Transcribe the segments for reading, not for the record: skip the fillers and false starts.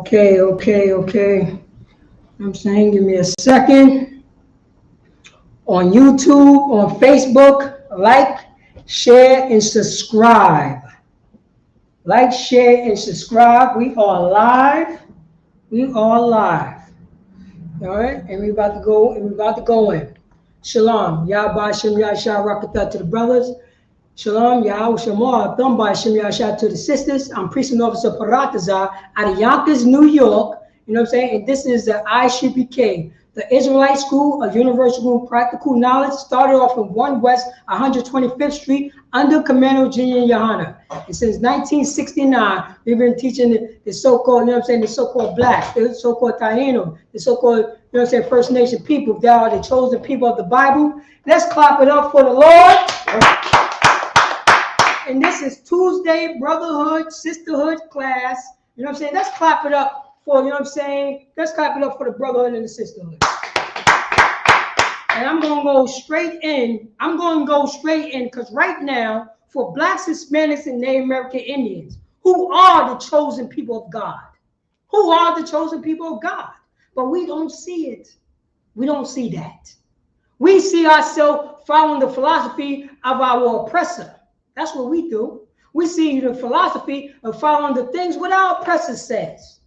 Okay. I'm saying, give me a second. On YouTube, on Facebook, like, share, and subscribe. Like, share, and subscribe. We are live. We are live. All right, and we about to go. In. Shalom. Yahweh Shem Yahshua Rakatah to the brothers. Shalom, Yahweh Shamar, Thumbai Shem Yahshua to the sisters. I'm Priest and Officer Paratazar out of Yonkers, New York. You know what I'm saying? And this is the ISUPK, the Israelite School of Universal Practical Knowledge, started off in 1 West 125th Street under Commander Junior Yohana. And since 1969, we've been teaching the so-called, you know what I'm saying, the so-called blacks, the so-called Taino, the so-called, you know what I'm saying, First Nation people. They are the chosen people of the Bible. Let's clap it up for the Lord. And this is Tuesday Brotherhood, Sisterhood class. You know what I'm saying? Let's clap it up for, you know what I'm saying? Let's clap it up for the brotherhood and the sisterhood. And I'm going to go straight in. Because right now, for blacks, Hispanics, and Native American Indians, who are the chosen people of God? Who are the chosen people of God? But we don't see it. We don't see that. We see ourselves following the philosophy of our oppressor. That's what we do. We see the philosophy of following the things what our oppressor says.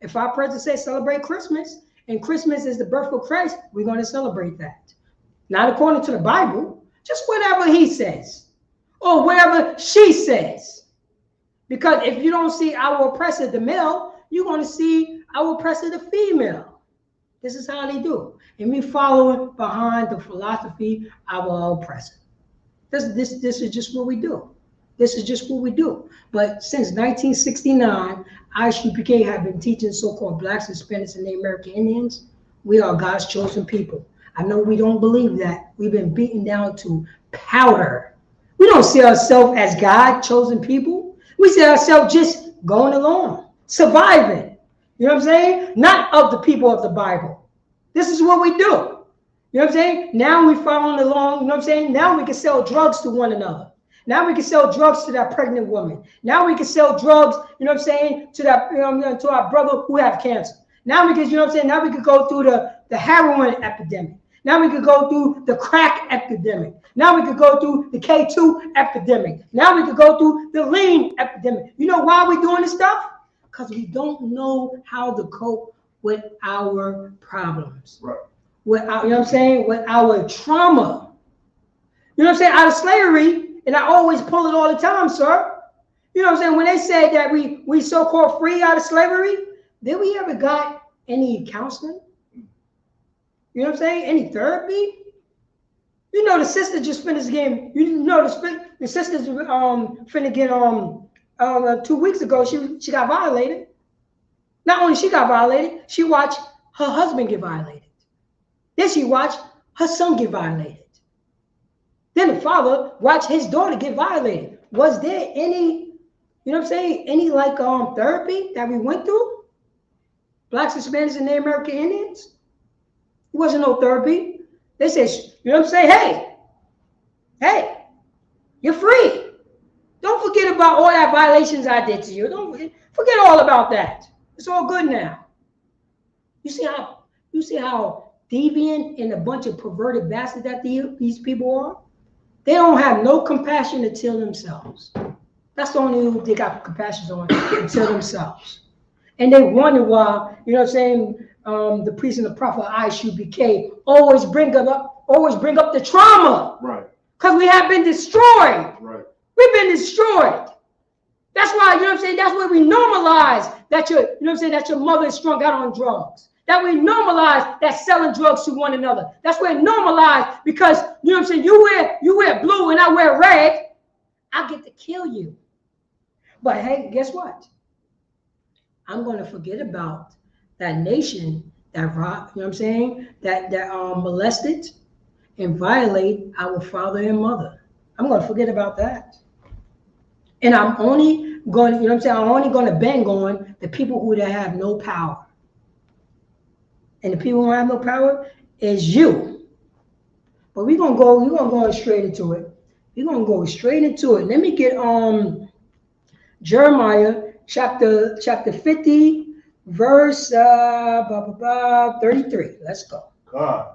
If our president says celebrate Christmas, and Christmas is the birth of Christ, we're going to celebrate that. Not according to the Bible, just whatever he says, or whatever she says. Because if you don't see our oppressor, the male, you're going to see our oppressor, the female. This is how they do. And we follow behind the philosophy of our oppressor. This is just what we do. This is just what we do. But since 1969, ISUPK have been teaching so-called blacks, Hispanics, and Native American Indians. We are God's chosen people. I know we don't believe that. We've been beaten down to powder. We don't see ourselves as God chosen people. We see ourselves just going along, surviving. You know what I'm saying? Not of the people of the Bible. This is what we do. You know what I'm saying? Now we're following along, you know what I'm saying? Now we can sell drugs to one another. Now we can sell drugs to that pregnant woman. Now we can sell drugs, you know what I'm saying, to that to our brother who have cancer. Now we can, you know what I'm saying? Now we could go through the heroin epidemic. Now we could go through the crack epidemic. Now we could go through the K2 epidemic. Now we could go through the lean epidemic. You know why we're doing this stuff? Because we don't know how to cope with our problems. Right. With our, you know what I'm saying? With our trauma. You know what I'm saying? Out of slavery. And I always pull it all the time, sir. You know what I'm saying? When they say that we so-called free out of slavery, did we ever got any counseling? You know what I'm saying? Any therapy? You know the sister just finished getting, you know the sister's finna get 2 weeks ago, she got violated. Not only she got violated, she watched her husband get violated. Then she watched her son get violated. Then the father watched his daughter get violated. Was there any, you know what I'm saying, any like therapy that we went through? Blacks, Hispanics, and Native American Indians? There wasn't no therapy. They said, you know what I'm saying, hey, you're free. Don't forget about all that violations I did to you. Don't forget all about that. It's all good now. You see how deviant and a bunch of perverted bastards that these people are? They don't have no compassion until themselves. That's the only who they got compassion on, until themselves. And they wonder why, you know what I'm saying, the priest and the prophet ISUPK always bring up the trauma. Right. Because we have been destroyed. Right. We've been destroyed. That's why, you know what I'm saying, that's where we normalize that you know what I'm saying, that your mother is strung out on drugs. That we normalize that selling drugs to one another. That's where normalize, because you know what I'm saying, you wear blue and I wear red, I get to kill you. But hey, guess what? I'm going to forget about that nation that, you know what I'm saying, that molested and violate our father and mother. I'm going to forget about that. And I'm only going, you know what I'm saying, I'm only going to bang on the people who have no power. And the people who have no power is you. But we're gonna go straight into it. We're gonna go straight into it. Let me get Jeremiah chapter 50, verse 33. Let's go. God.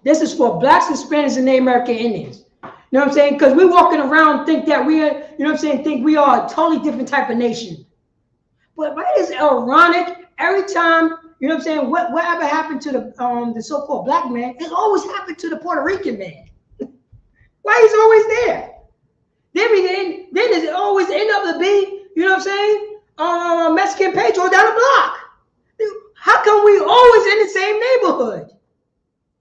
This is for blacks, Hispanics, and Native American Indians. You know what I'm saying? Because we're walking around and think that we are, you know what I'm saying, think we are a totally different type of nation. But right, it's ironic every time, you know what I'm saying, whatever happened to the so-called black man, it's always happened to the Puerto Rican man. Why he's always there? Then there's always end up to be, you know what I'm saying, Mexican Pedro down the block. How come we always in the same neighborhood?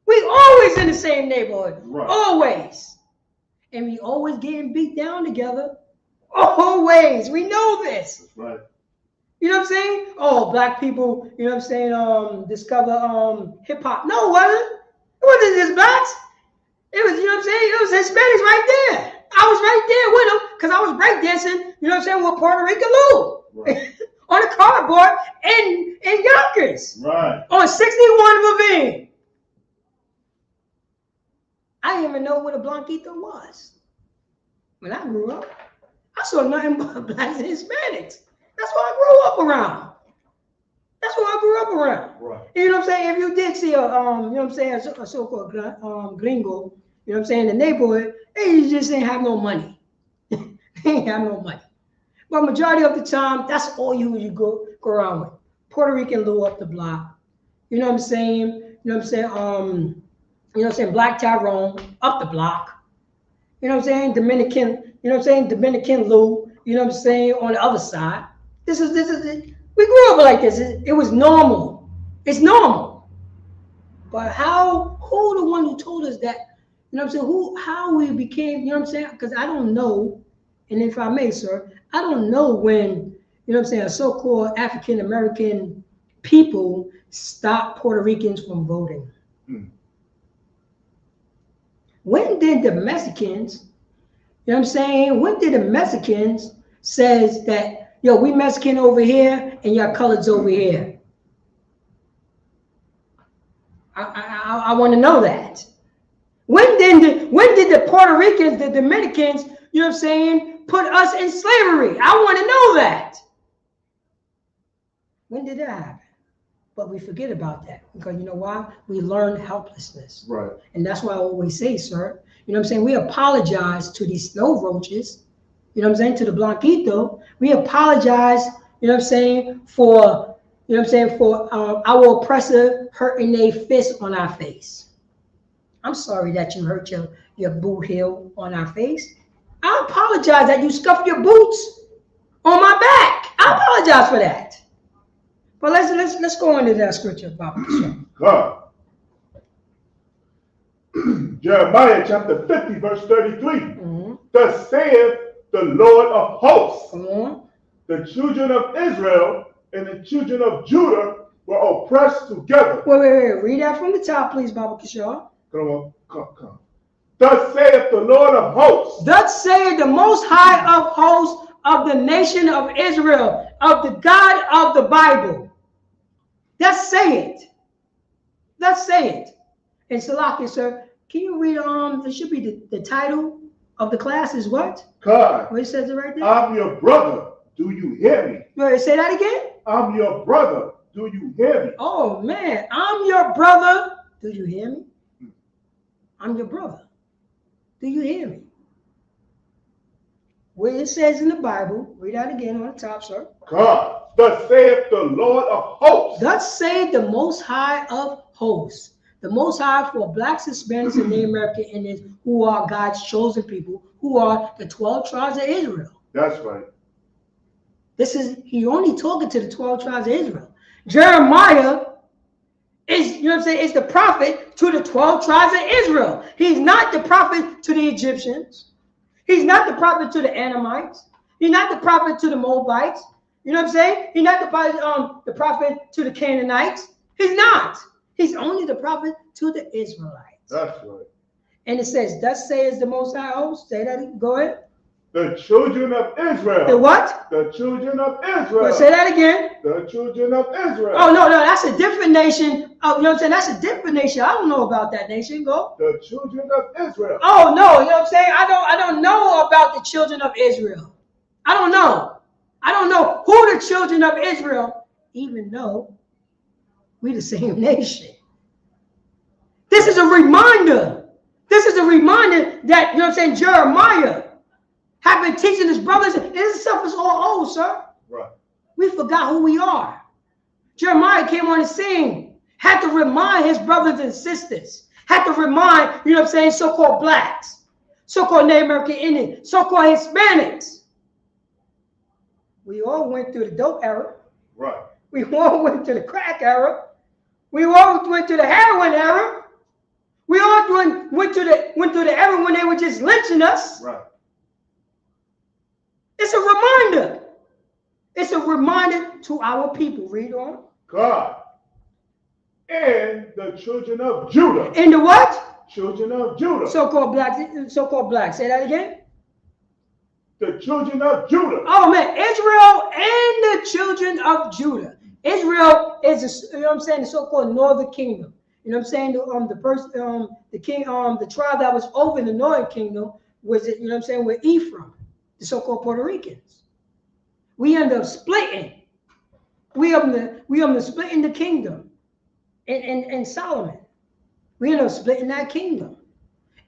We always in the same neighborhood, right. Always. And we always getting beat down together, always. We know this. That's right. You know what I'm saying? Oh, black people, you know what I'm saying, discover hip hop. No, it wasn't. It wasn't just blacks. It was, you know what I'm saying, it was Hispanics right there. I was right there with them because I was breakdancing, you know what I'm saying, with Puerto Rican Lou. Right. On a cardboard in Yonkers. Right. On 61 Ravine. I didn't even know what a Blanquito was. When I grew up, I saw nothing but blacks and Hispanics. That's what I grew up around. That's what I grew up around. Right. You know what I'm saying? If you did see a, you know what I'm saying, a so-called gringo, you know what I'm saying, in the neighborhood, they just didn't have no money. They ain't have no money. But majority of the time, that's all you go around with. Puerto Rican Lou up the block. You know what I'm saying? You know what I'm saying? You know what I'm saying? Black Tyrone up the block. You know what I'm saying? Dominican, you know what I'm saying? Dominican Lou, you know what I'm saying? On the other side. This is it. We grew up like this. It was normal. It's normal. But who the one who told us that, you know what I'm saying? How we became, you know what I'm saying? Because I don't know, and if I may, sir, I don't know when, you know what I'm saying, a so-called African-American people stopped Puerto Ricans from voting. When did the Mexicans, you know what I'm saying, when did the Mexicans says that, yo, we Mexican over here and y'all coloreds over here? I want to know that. When did the Puerto Ricans, the Dominicans, you know what I'm saying, put us in slavery? I want to know that. When did that happen? But we forget about that because you know why? We learn helplessness. Right. And that's why I always say, sir, you know what I'm saying? We apologize to these snow roaches, you know what I'm saying, to the Blanquito. We apologize, you know what I'm saying, for, you know what I'm saying, for our oppressor hurting their fist on our face. I'm sorry that you hurt your boot heel on our face. I apologize that you scuffed your boots on my back. I apologize for that. But let's go into that scripture about God. Jeremiah chapter 50, verse 33. Mm-hmm. Thus saith the Lord of hosts, the children of Israel and the children of Judah were oppressed together. Wait. Read that from the top, please, Baba Kishore. Come. Thus saith the Lord of hosts. Thus saith the Most High of hosts of the nation of Israel, of the God of the Bible. Thus say it. Thus say it. And Salaki, sir, can you read, it should be the title of the class is what? God. What it says it right there? I'm your brother. Do you hear me? Wait, say that again? I'm your brother. Do you hear me? Oh, man. I'm your brother. Do you hear me? I'm your brother. Do you hear me? Where it says in the Bible, read that again on the top, sir. God. Thus saith the Lord of hosts. Thus saith the Most High of hosts. The Most High for blacks, Hispanics, and Native American Indians who are God's chosen people, who are the 12 tribes of Israel. That's right. He only talking to the 12 tribes of Israel. Jeremiah is, you know what I'm saying, is the prophet to the 12 tribes of Israel. He's not the prophet to the Egyptians. He's not the prophet to the Anamites. He's not the prophet to the Moabites. You know what I'm saying? He's not the prophet to the Canaanites. He's not. He's only the prophet to the Israelites. That's right. And it says, thus says the Most High host. Say that. Go ahead. The children of Israel. The what? The children of Israel. Well, say that again. The children of Israel. Oh, no, that's a different nation. You know what I'm saying? That's a different nation. I don't know about that nation. Go. The children of Israel. Oh, no. You know what I'm saying? I don't know about the children of Israel. I don't know. I don't know who the children of Israel, even though we the same nation. This is a reminder. This is a reminder that, you know what I'm saying, Jeremiah have been teaching his brothers. This stuff is all old, sir. Right. We forgot who we are. Jeremiah came on the scene, had to remind his brothers and sisters, had to remind, you know what I'm saying, so-called blacks, so-called Native American Indians, so-called Hispanics. We all went through the dope era. Right. We all went to the crack era. We all went to the heroin era. We all went through the era when they were just lynching us. Right. It's a reminder. It's a reminder to our people. Read on. God and the children of Judah. In the what? Children of Judah. So-called blacks. So-called blacks. Say that again. The children of Judah. Oh man, Israel and the children of Judah. Israel is, you know what I'm saying, the so-called northern kingdom. You know what I'm saying? The tribe that was over in the northern kingdom was, you know what I'm saying, with Ephraim, the so-called Puerto Ricans. We end up splitting. We end up splitting the kingdom in Solomon. We end up splitting that kingdom.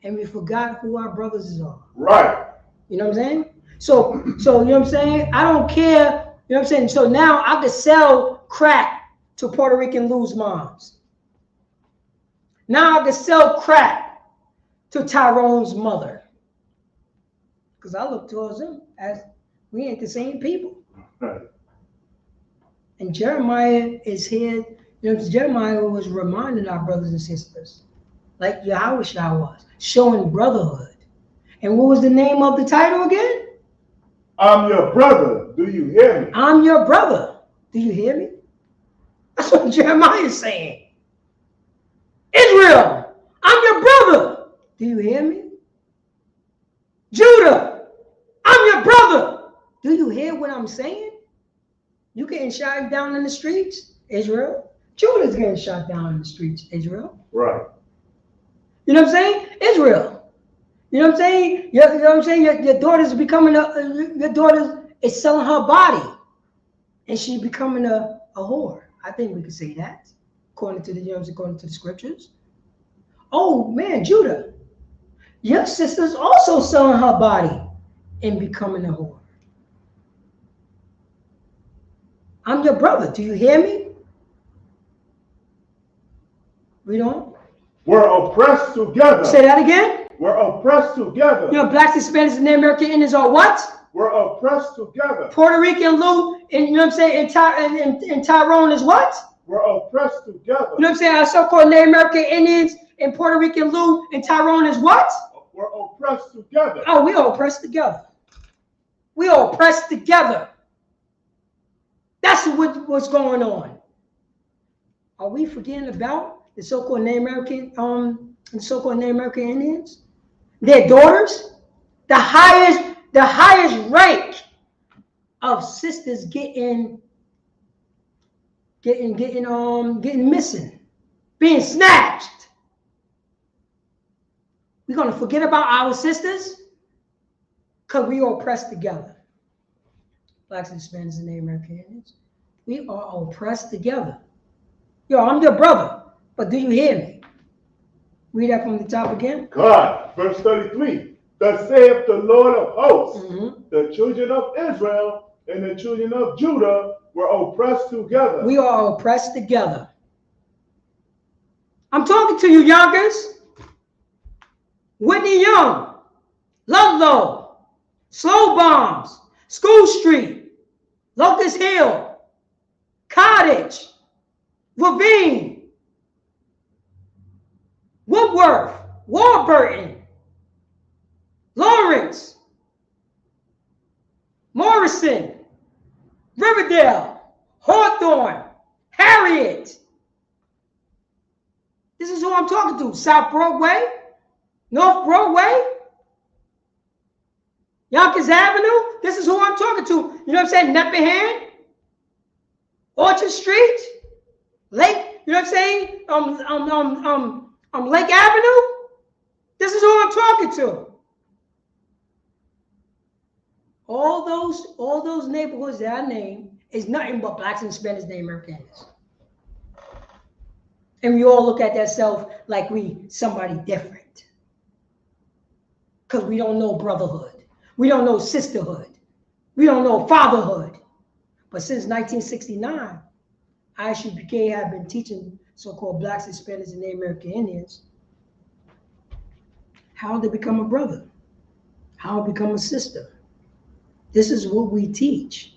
And we forgot who our brothers are. Right. You know what I'm saying? So you know what I'm saying? I don't care. You know what I'm saying? So now I could sell crack to Puerto Rican Lou's moms. Now I can sell crack to Tyrone's mother. Because I look towards them as we ain't the same people. Right. And Jeremiah is here. You know, Jeremiah was reminding our brothers and sisters, like Yahushua was, showing brotherhood. And what was the name of the title again? I'm your brother. Do you hear me? I'm your brother. Do you hear me? That's what Jeremiah is saying. Israel, I'm your brother. Do you hear me? Judah, I'm your brother. Do you hear what I'm saying? You getting shot down in the streets, Israel. Judah's getting shot down in the streets, Israel. Right. You know what I'm saying? Israel. You know what I'm saying? You know what I'm saying? Your daughter's becoming your daughter is selling her body, and she's becoming a whore. I think we could say that, according to the scriptures. Oh man, Judah, your sister's also selling her body and becoming a whore. I'm your brother. Do you hear me? Read on. We're oppressed together. Say that again. We're oppressed together. You know, blacks, Hispanics, and Native American Indians are what? We're oppressed together. Puerto Rican Lou, and you know what I'm saying, and Tyrone is what? We're oppressed together. You know what I'm saying? Our so-called Native American Indians and Puerto Rican Lou and Tyrone is what? We're oppressed together. Oh, we all oppressed together. We all oppressed together. That's what's going on. Are we forgetting about the so-called Native American Indians? Their daughters, the highest rank of sisters getting missing, being snatched. We're gonna forget about our sisters because we all oppressed together. Blacks and Hispanics and Native American Indians. We are oppressed together. Yo, I'm your brother, but do you hear me? Read that from the top again. God, verse 33. Thus saith the Lord of hosts, the children of Israel and the children of Judah were oppressed together. We are oppressed together. I'm talking to you, Yonkers. Whitney Young, Ludlow, Slow Bombs, School Street, Locust Hill, Cottage, Ravine, Woodworth, Warburton, Lawrence, Morrison, Riverdale, Hawthorne, Harriet. This is who I'm talking to. South Broadway, North Broadway, Yonkers Avenue. This is who I'm talking to. You know what I'm saying? Neppahan, Orchard Street, Lake. You know what I'm saying? Lake Avenue. This is who I'm talking to. All those neighborhoods that I named is nothing but blacks and Hispanics and Americans. And we all look at that self like we somebody different. Because we don't know brotherhood. We don't know sisterhood. We don't know fatherhood. But since 1969, ISUPK have been teaching so-called blacks, Hispanics, and Native American Indians how to become a brother, how to become a sister. This is what we teach.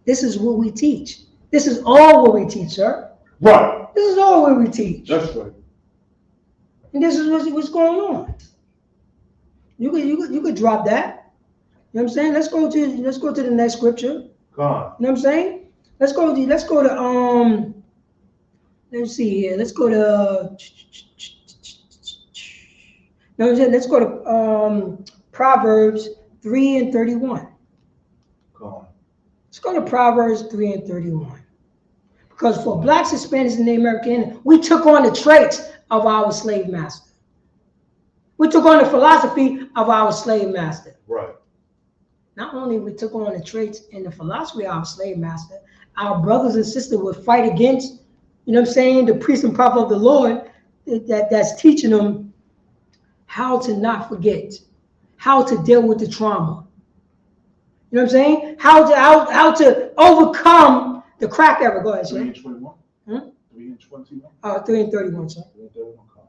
This is what we teach. This is all what we teach, sir. Right. This is all what we teach. That's right. And this is what's going on. You could drop that. You know what I'm saying? Let's go to the next scripture. Come on. You know what I'm saying? Let's go to let's see here. Let's go to no, let's go to Proverbs 3:31. Come on. Let's go to Proverbs 3:31. Because for blacks, Hispanics, and Native American, we took on the traits of our slave master. We took on the philosophy of our slave master. Right. Not only we took on the traits and the philosophy of our slave master, our brothers and sisters would fight against, you know what I'm saying, the priest and prophet of the Lord that's teaching them how to not forget, how to deal with the trauma. You know what I'm saying? How to overcome the crack era. Go ahead, 3 sir. and 21. 3 and 21. 3:31, sir. 3 and 31. Come on.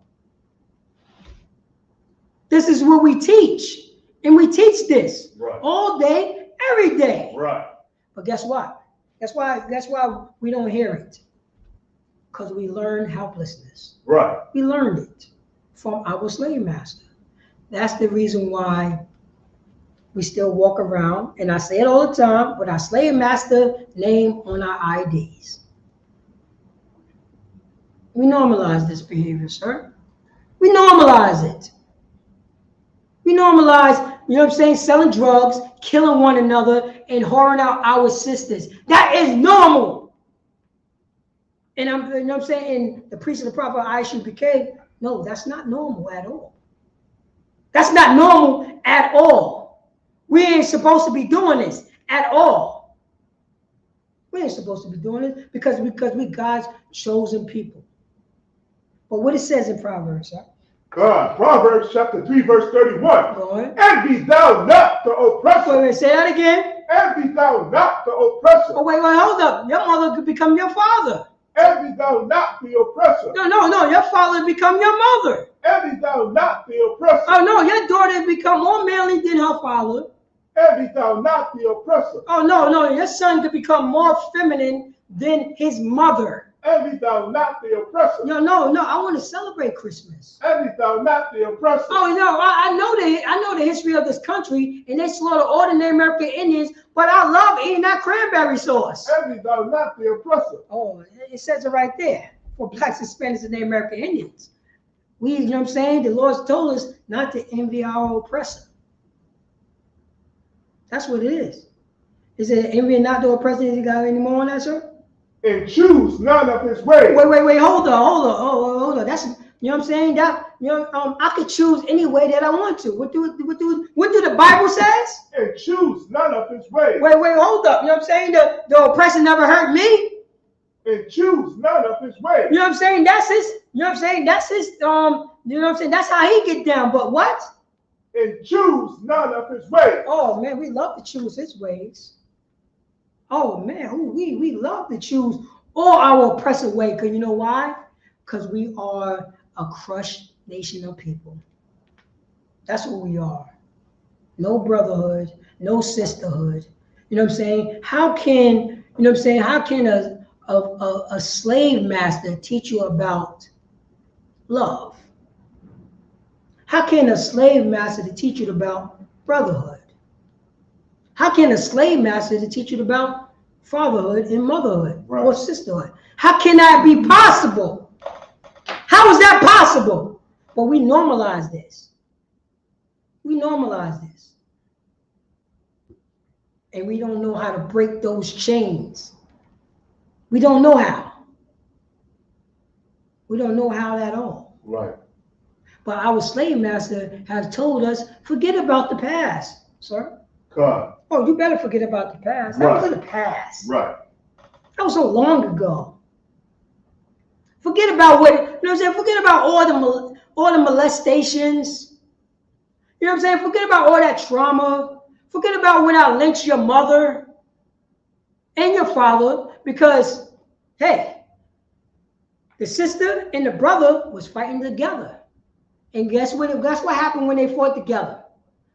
This is what we teach. And we teach this Right. all day, every day. Right. But guess what? That's why we don't hear it. Because we learned helplessness. Right. We learned it from our slave master. That's the reason why we still walk around, and I say it all the time, with our slave master name on our IDs. We normalize this behavior, sir. We normalize it. We normalize, you know what I'm saying, selling drugs, killing one another, and whoring out our sisters. That is normal. And you know what I'm saying, and the priest of the prophet ISUPK, no, that's not normal at all. That's not normal at all. We ain't supposed to be doing this at all. We ain't supposed to be doing it because we God's chosen people. But what it says in Proverbs, sir? God, Proverbs chapter 3, verse 31. Go ahead. And be thou not the oppressor. Wait, say that again. And be thou not the oppressor. Oh, wait, hold up. Your mother could become your father. And be thou not the oppressor. No, your father become your mother. And be thou not the oppressor. Oh, no, your daughter become more manly than her father. And be thou not the oppressor. Oh, no, your son could become more feminine than his mother. And be thou not the oppressor. No, I want to celebrate Christmas. And be thou not the oppressor. Oh, no, I know the history of this country, and they slaughter all the Native American Indians, but I love eating that cranberry sauce. And be thou not the oppressor. Oh, it says it right there for blacks, Hispanics, and Native American Indians. You know what I'm saying? The Lord's told us not to envy our oppressor. That's what it is. Is it envy not the oppressor? You got any more on that, sir? And choose none of his ways. Wait, hold on. That's, you know what I'm saying? That, you know, I could choose any way that I want to. What do the Bible says? And choose none of his ways. Wait, hold up. You know what I'm saying? The oppressor never hurt me. And choose none of his ways. You know what I'm saying? That's his, you know what I'm saying? That's his, you know what I'm saying? That's how he get down. But what? And choose none of his ways. Oh man, we love to choose his ways. Oh man, we love to choose all our oppressive way. Because you know why? Because we are a crushed nation of people. That's what we are. No brotherhood, no sisterhood. You know what I'm saying? How can, you know what I'm saying? How can a slave master teach you about love? How can a slave master teach you about brotherhood? How can a slave master teach you about fatherhood and motherhood or sisterhood? How can that be possible? How is that possible? But we normalize this. We normalize this. And we don't know how to break those chains. We don't know how. We don't know how at all. Right. But our slave master has told us, forget about the past, sir. God. Oh, you better forget about the past. That was in the past. Right. That was so long ago. Forget about what, you know what I'm saying? Forget about all the molestations. You know what I'm saying? Forget about all that trauma. Forget about when I lynched your mother and your father because, hey, the sister and the brother was fighting together. And guess what happened when they fought together?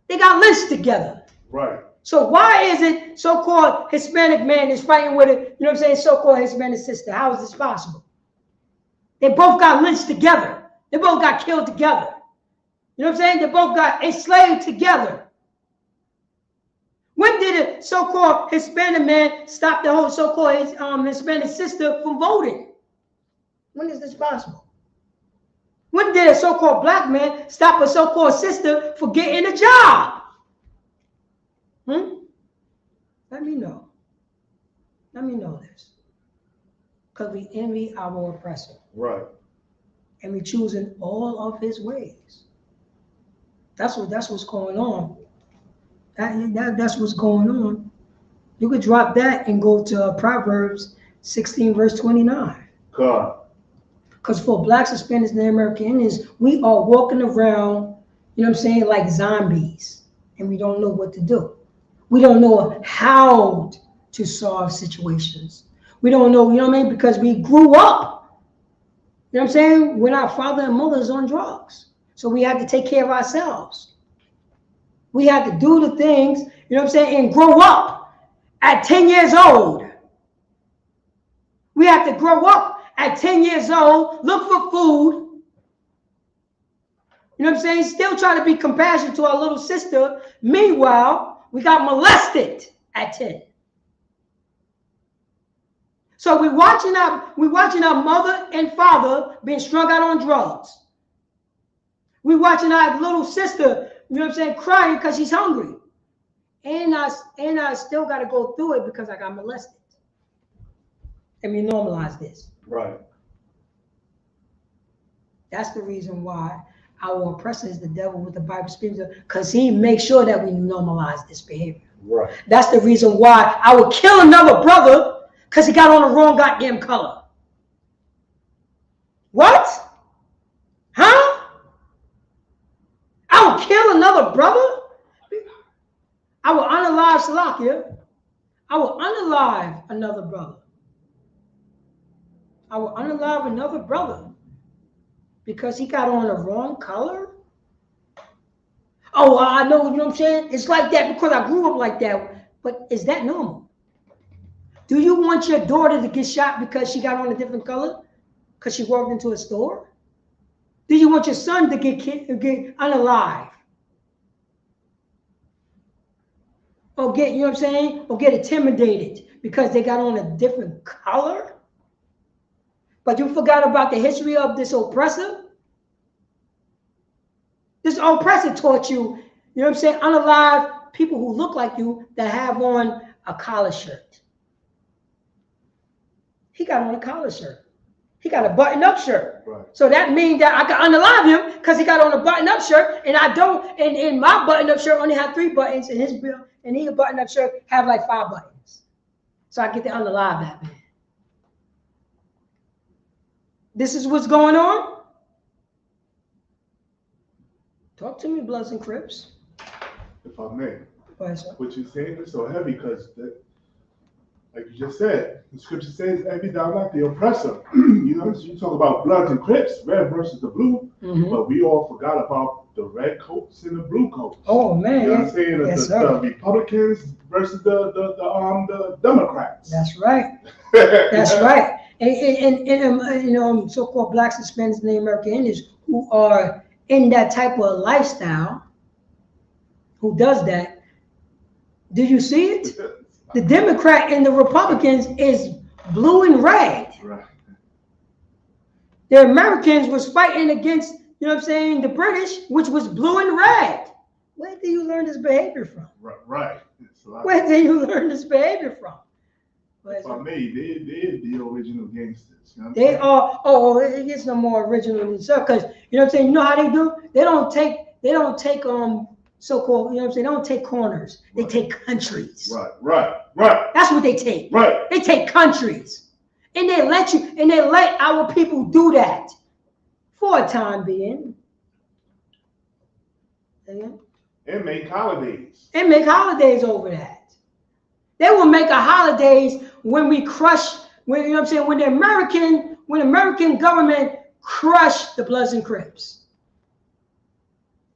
They got lynched together. Right. So why is it so-called Hispanic man is fighting with it, you know what I'm saying, so-called Hispanic sister? How is this possible? They both got lynched together. They both got killed together. You know what I'm saying? They both got enslaved together. When did a so-called Hispanic man stop the whole so-called Hispanic sister from voting? When is this possible? When did a so-called black man stop a so-called sister from getting a job? Let me know. Let me know this. Because we envy our oppressor. Right. And we choosing all of his ways. That's what's going on. That's what's going on. You could drop that and go to Proverbs 16, verse 29. God. Because for blacks, Hispanics, and American Indians, we are walking around, you know what I'm saying, like zombies. And we don't know what to do. We don't know how to solve situations. We don't know, you know what I mean? Because we grew up, you know what I'm saying, when our father and mother is on drugs. So we had to take care of ourselves. We had to do the things, you know what I'm saying, and grow up at 10 years old. We had to grow up at 10 years old, look for food. You know what I'm saying? Still trying to be compassionate to our little sister. Meanwhile, we got molested at 10. So we're watching our mother and father being strung out on drugs. We're watching our little sister, you know what I'm saying, crying because she's hungry. And I still got to go through it because I got molested. And we normalize this. Right. That's the reason why our oppressor is the devil with the Bible speaks, because he makes sure that we normalize this behavior. Right. That's the reason why I would kill another brother because he got on the wrong goddamn color. What? Huh? I would kill another brother? I would unalive Salakia. I would unalive another brother. I would unalive another brother because he got on the wrong color? Oh, I know, you know what I'm saying? It's like that because I grew up like that. But is that normal? Do you want your daughter to get shot because she got on a different color? Because she walked into a store? Do you want your son to get unalive? Or get, you know what I'm saying? Or get intimidated because they got on a different color? But you forgot about the history of this oppressor? This oppressor taught you, you know what I'm saying, unalive people who look like you that have on a collar shirt. He got on a collar shirt. He got a button-up shirt. Right. So that means that I can unalive him because he got on a button-up shirt, and I don't. And my button-up shirt only had 3 buttons, and his button-up shirt have like 5 buttons. So I get to unalive that man. This is what's going on. Talk to me, Bloods and Crips. If I may. Go ahead, sir. What you're saying is so heavy because, like you just said, the scripture says, "Every thou like the oppressor." You know, you talk about Bloods and Crips, red versus the blue, but we all forgot about the red coats and the blue coats. Oh man, you know what I'm saying? Yes, the Republicans versus the Democrats. That's right. That's right. And you know, so-called blacks, Hispanics, and American Indians who are in that type of lifestyle, who does that? Do you see it? The Democrat and the Republicans is blue and red. Right. The Americans was fighting against, you know what I'm saying, the British, which was blue and red. Where do you learn this behavior from? Right. Where do you learn this behavior from? If I may, they're the original gangsters. You know they are. Oh, it gets no more original than stuff because you know what I'm saying. You know how they do? They don't take so-called, you know what I'm saying, they don't take corners. They take countries. Right. That's what they take. Right. They take countries. And they let our people do that for a time being. And make holidays. And make holidays over that. They will make a holidays when we crush, when, you know what I'm saying, when the American government crushed the Bloods and Crips.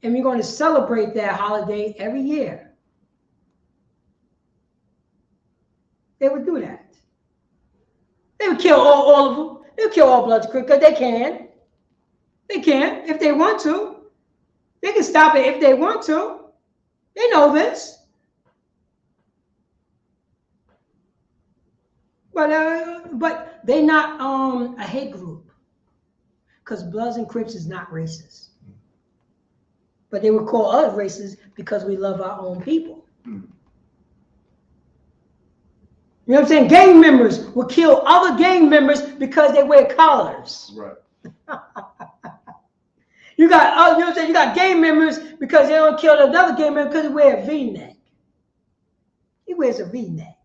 And we're going to celebrate that holiday every year. They would do that. They would kill all of them. They would kill all Bloods and Crips because they can. They can if they want to. They can stop it if they want to. They know this. But they're not a hate group, because Bloods and Crips is not racist. But they would call us racist because we love our own people. You know what I'm saying? Gang members will kill other gang members because they wear collars. Right. You got, you know what I'm saying? You got gang members because they don't kill another gang member because he wears a V-neck. He wears a V-neck.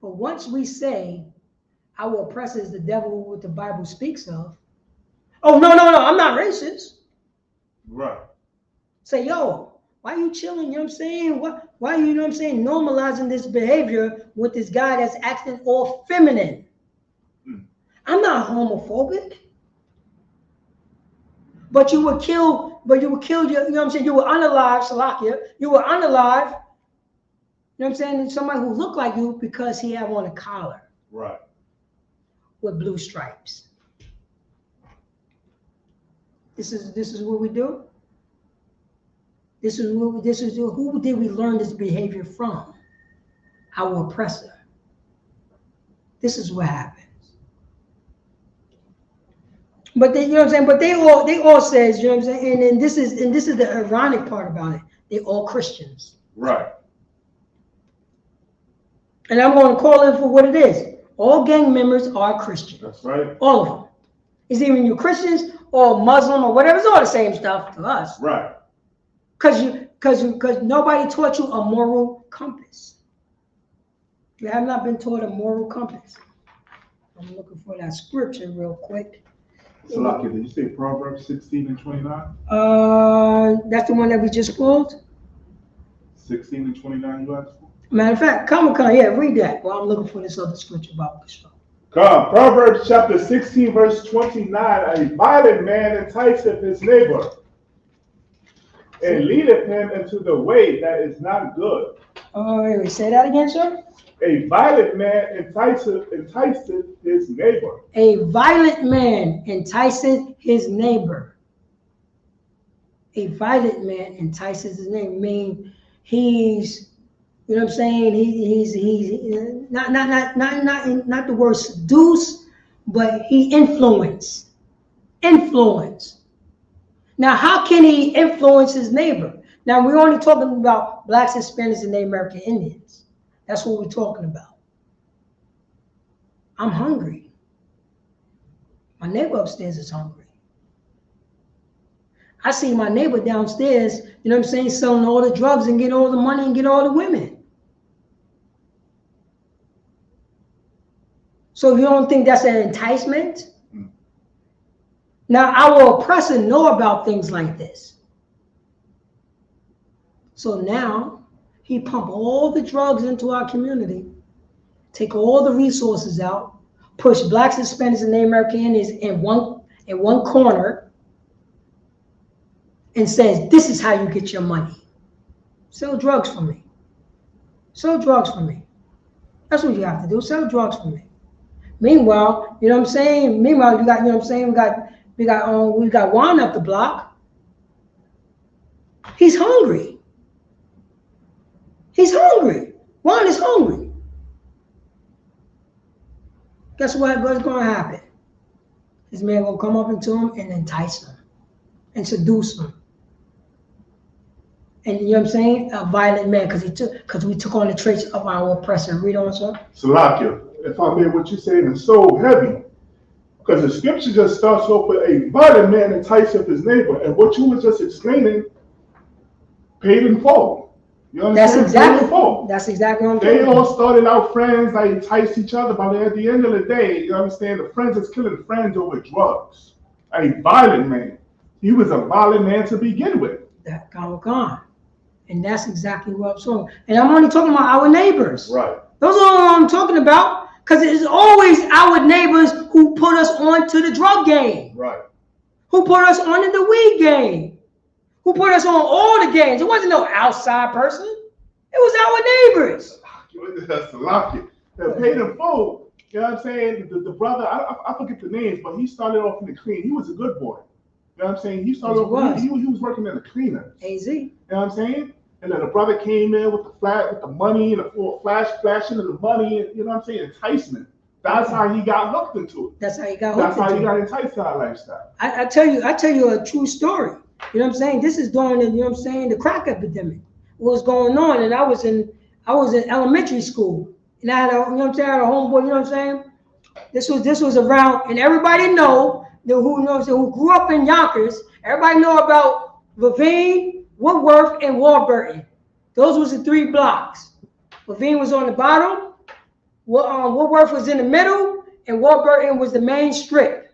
But once we say our oppressor is the devil, what the Bible speaks of, oh, no, I'm not racist. Right. Say, yo, why you chilling? You know what I'm saying? Why you know what I'm saying, normalizing this behavior with this guy that's acting all feminine? I'm not homophobic. But you would kill, you know what I'm saying? You were unalive, Salakia. You were unalive, you know what I'm saying? Somebody who looked like you because he had on a collar. Right. With blue stripes. This is what we do. Who did we learn this behavior from? Our oppressor. This is what happens. But they, you know what I'm saying? But they all says, you know what I'm saying? And this is the ironic part about it. They're all Christians. Right. And I'm going to call it for what it is. All gang members are Christian. That's right. All of them. It's even you Christians or Muslim or whatever. It's all the same stuff to us. Right. Because nobody taught you a moral compass. You have not been taught a moral compass. I'm looking for that scripture real quick. Salakia, did you say Proverbs 16 and 29? That's the one that we just pulled. 16 and 29 you asked for? Matter of fact, come, yeah, read that while I'm looking for this other scripture about the show. Come, Proverbs chapter 16, verse 29. A violent man enticeth his neighbor, and leadeth him into the way that is not good. Wait, say that again, sir? A violent man enticeth his neighbor. A violent man enticeth his neighbor. A violent man entices his neighbor. I mean, he's, you know what I'm saying? He's not the word seduce, but he influence. Now, how can he influence his neighbor? Now, we're only talking about blacks, Hispanics, and Native American Indians. That's what we're talking about. I'm hungry. My neighbor upstairs is hungry. I see my neighbor downstairs, you know what I'm saying, selling all the drugs and get all the money and get all the women. So you don't think that's an enticement? Now, our oppressor know about things like this. So now he pump all the drugs into our community, take all the resources out, push blacks, Hispanics, and Native American Indians in one corner, and says, this is how you get your money. Sell drugs for me. Sell drugs for me. That's what you have to do. Sell drugs for me. Meanwhile, you know what I'm saying? Meanwhile, you got, you know what I'm saying? We got Juan up the block. He's hungry. He's hungry. Juan is hungry. Guess what's going to happen? This man will come up into him and entice him and seduce him. And you know what I'm saying? A violent man, because we took on the traits of our oppressor. Read on, sir. Salakia, if I may, what you're saying is so heavy. Because the scripture just starts off with a violent man enticeth his neighbor. And what you were just explaining, paid in full. You understand? That's exactly what I'm They talking all about. started out friends, they enticed each other, but at the end of the day, you understand, the friends is killing friends over drugs. A violent man. He was a violent man to begin with. That gone. And that's exactly what I'm saying. And I'm only talking about our neighbors. Right. Those are all I'm talking about. Because it's always our neighbors who put us on to the drug game. Right. Who put us on in the weed game. Who put us on all the games. It wasn't no outside person. It was our neighbors. That's the lock it. They paid in full. You know what I'm saying? The brother, I forget the names, but he started off in the clean. He was a good boy. You know what I'm saying? He started off, he was working in the cleaner. AZ. You know what I'm saying? And then the brother came in with the money and the full flashing of the money, and you know what I'm saying, enticement. That's how he got hooked into it. That's how he got hooked into it. That's how he got enticed to that lifestyle. I tell you a true story. You know what I'm saying? This is during the, you know what I'm saying, the crack epidemic. What was going on? And I was in elementary school. And I had a, you know what I'm saying, I had a homeboy, you know what I'm saying? This was around, and everybody know who grew up in Yonkers, everybody know about Lavine, Woodworth, and Warburton. Those was the 3 blocks. Lavine was on the bottom, Woodworth was in the middle, and Warburton was the main strip.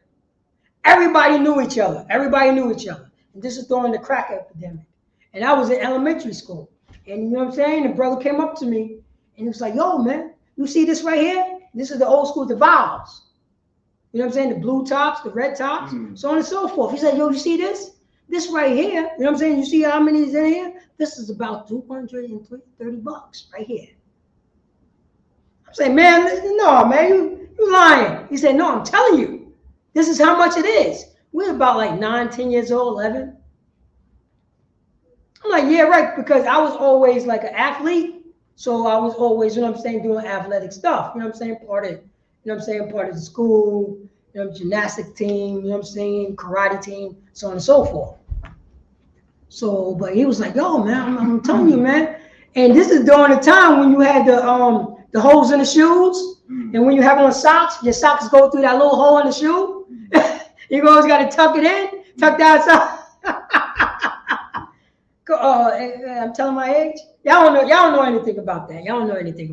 Everybody knew each other. And this is during the crack epidemic. And I was in elementary school. And you know what I'm saying? The brother came up to me and he was like, yo, man, you see this right here? This is the old school, the Vowels. You know what I'm saying? The blue tops, the red tops, so on and so forth. He said, yo, you see this? This right here, you know what I'm saying? You see how many is in here? This is about $230 right here. I'm saying, man, no, man, you lying. He said, no, I'm telling you, this is how much it is. We're about like 9, 10 years old, 11. I'm like, yeah, right, because I was always like an athlete. So I was always, you know what I'm saying, doing athletic stuff. You know what I'm saying? Part of the school, you know, gymnastic team, you know what I'm saying, karate team, so on and so forth. So, but he was like, yo, man, I'm telling you, man. And this is during the time when you had the holes in the shoes. And when you have on socks, your socks go through that little hole in the shoe. You always got to tuck it in, tuck that sock. I'm telling my age. Y'all don't know anything about that. Y'all don't know anything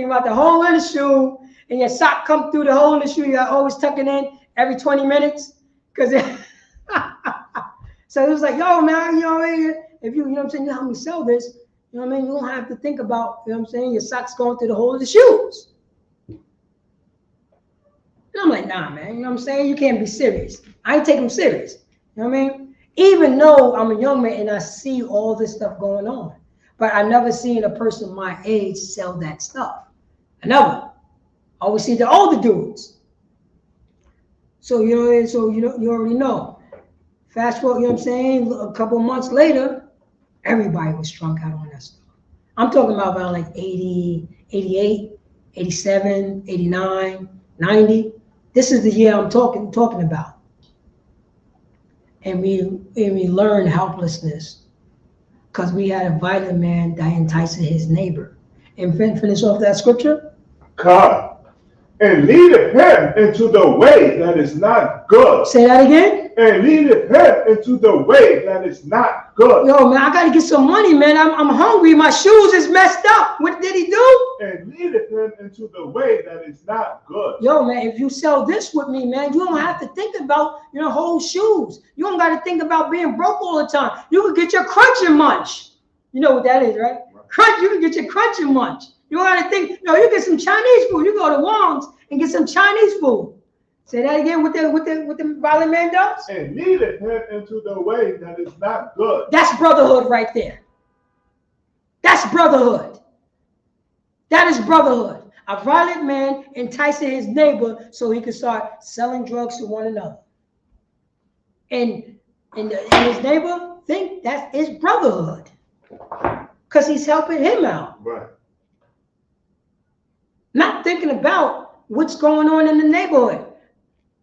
about the hole in the shoe, and your sock come through the hole in the shoe. You always tuck it in every 20 minutes, because so it was like, yo, man, you know, if you know what I'm saying, you help me sell this, you know what I mean, you don't have to think about, you know what I'm saying, your socks going through the hole of the shoes. And I'm like, nah, man, you know what I'm saying, you can't be serious. I ain't take them serious. You know what I mean? Even though I'm a young man and I see all this stuff going on, but I never seen a person my age sell that stuff. I never. I always see the older dudes. So you already know. Fast forward, you know what I'm saying? A couple months later, everybody was strung out on that stuff. I'm talking about around like 80, 88, 87, 89, 90. This is the year I'm talking about. And we learned helplessness because we had a violent man that enticed his neighbor. And finish off that scripture. God, and leadeth him into the way that is not good. Say that again. And leadeth him into the way that is not good. Yo, man, I gotta get some money, man. I'm hungry. My shoes is messed up. What did he do? And leadeth him into the way that is not good. Yo, man, if you sell this with me, man, you don't have to think about your whole shoes. You don't got to think about being broke all the time. You can get your crunch and munch. You know what that is, right? Crunch. You can get your crunch and munch. You don't got to think. No, you get some Chinese food. You go to Wong's and get some Chinese food. Say that again. What the violent man does? And leadeth him into the way that is not good. That's brotherhood right there. That's brotherhood. That is brotherhood. A violent man enticing his neighbor so he can start selling drugs to one another. And his neighbor think that is brotherhood because he's helping him out. Right. Not thinking about what's going on in the neighborhood.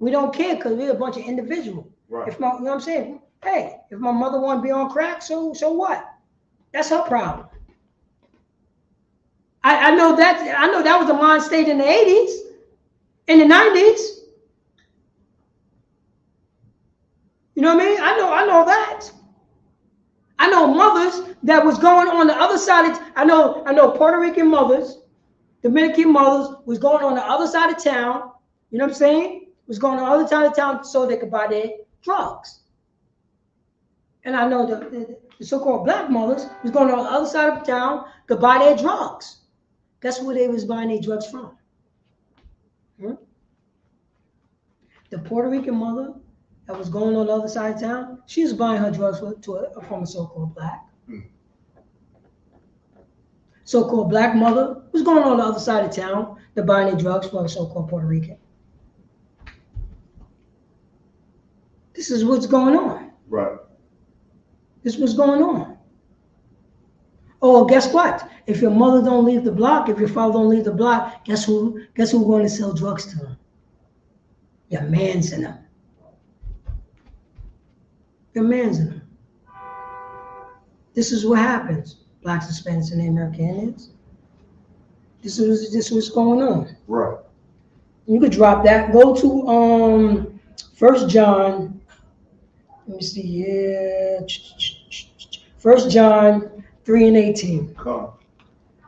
We don't care because we're a bunch of individuals. Right. You know what I'm saying? Hey, if my mother want to be on crack, so what? That's her problem. I know that was the mind state in the 80s, in the 90s. You know what I mean? I know that. I know mothers that was going on the other side of, I know Puerto Rican mothers, Dominican mothers was going on the other side of town, you know what I'm saying? Was going on the other side of town so they could buy their drugs. And I know the so-called black mothers was going on the other side of town to buy their drugs. That's where they was buying their drugs from. The Puerto Rican mother that was going on the other side of town, she was buying her drugs from a so-called black. So-called black mother was going on the other side of town to buy their drugs from a so-called Puerto Rican. This is what's going on. Right. This is what's going on. Oh, guess what? If your mother don't leave the block, if your father don't leave the block, guess who's going to sell drugs to them? Your man's in them. Your man's in them. This is what happens, blacks, Hispanics, and American Indians. This is what's going on. Right. You could drop that. Go to 1 John. Let me see here. 1 John 3:18. Come.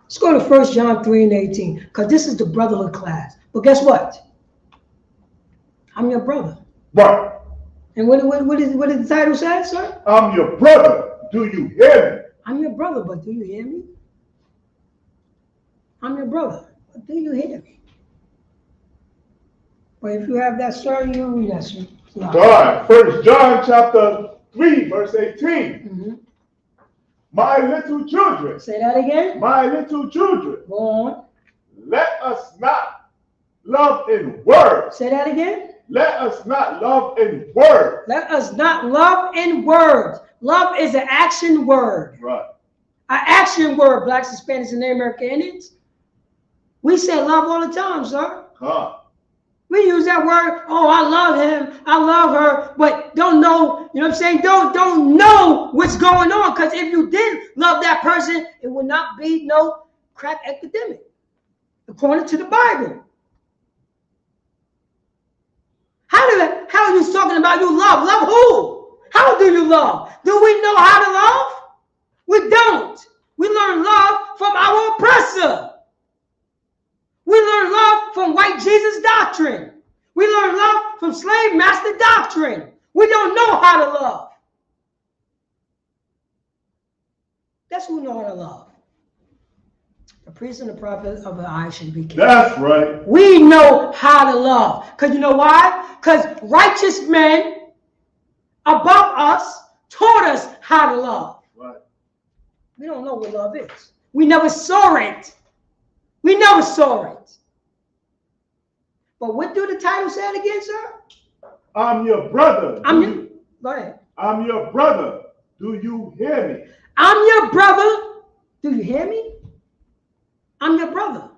Let's go to 1 John 3:18, because this is the brotherhood class. But guess what? I'm your brother. Right. And what did the title say, sir? I'm your brother. Do you hear me? I'm your brother, but do you hear me? I'm your brother, but do you hear me? But if you have that, sir, you read that, sir. All right. 1 John chapter 3, verse 18. Mm-hmm. My little children. Say that again. My little children. Go on. Let us not love in word. Say that again. Let us not love in word. Let us not love in words. Love is an action word. Right. An action word, blacks, Hispanics, and Native American Indians. We say love all the time, sir. Huh. We use that word, oh, I love him, I love her, but don't know, you know what I'm saying? Don't know what's going on, because if you did love that person, it would not be no crack epidemic, according to the Bible. How are you talking about you love? Love who? How do you love? Do we know how to love? We don't. We learn love from our oppressor. We learn love from white Jesus doctrine. We learn love from slave master doctrine. We don't know how to love. That's who know how to love. The priest and the prophet of the eye should be killed. That's right. We know how to love. Because you know why? Because righteous men above us taught us how to love. Right. We don't know what love is. We never saw it. We never saw it. But what do the title say it again, sir? I'm your brother. Go ahead. I'm your brother. Do you hear me? I'm your brother. Do you hear me? I'm your brother.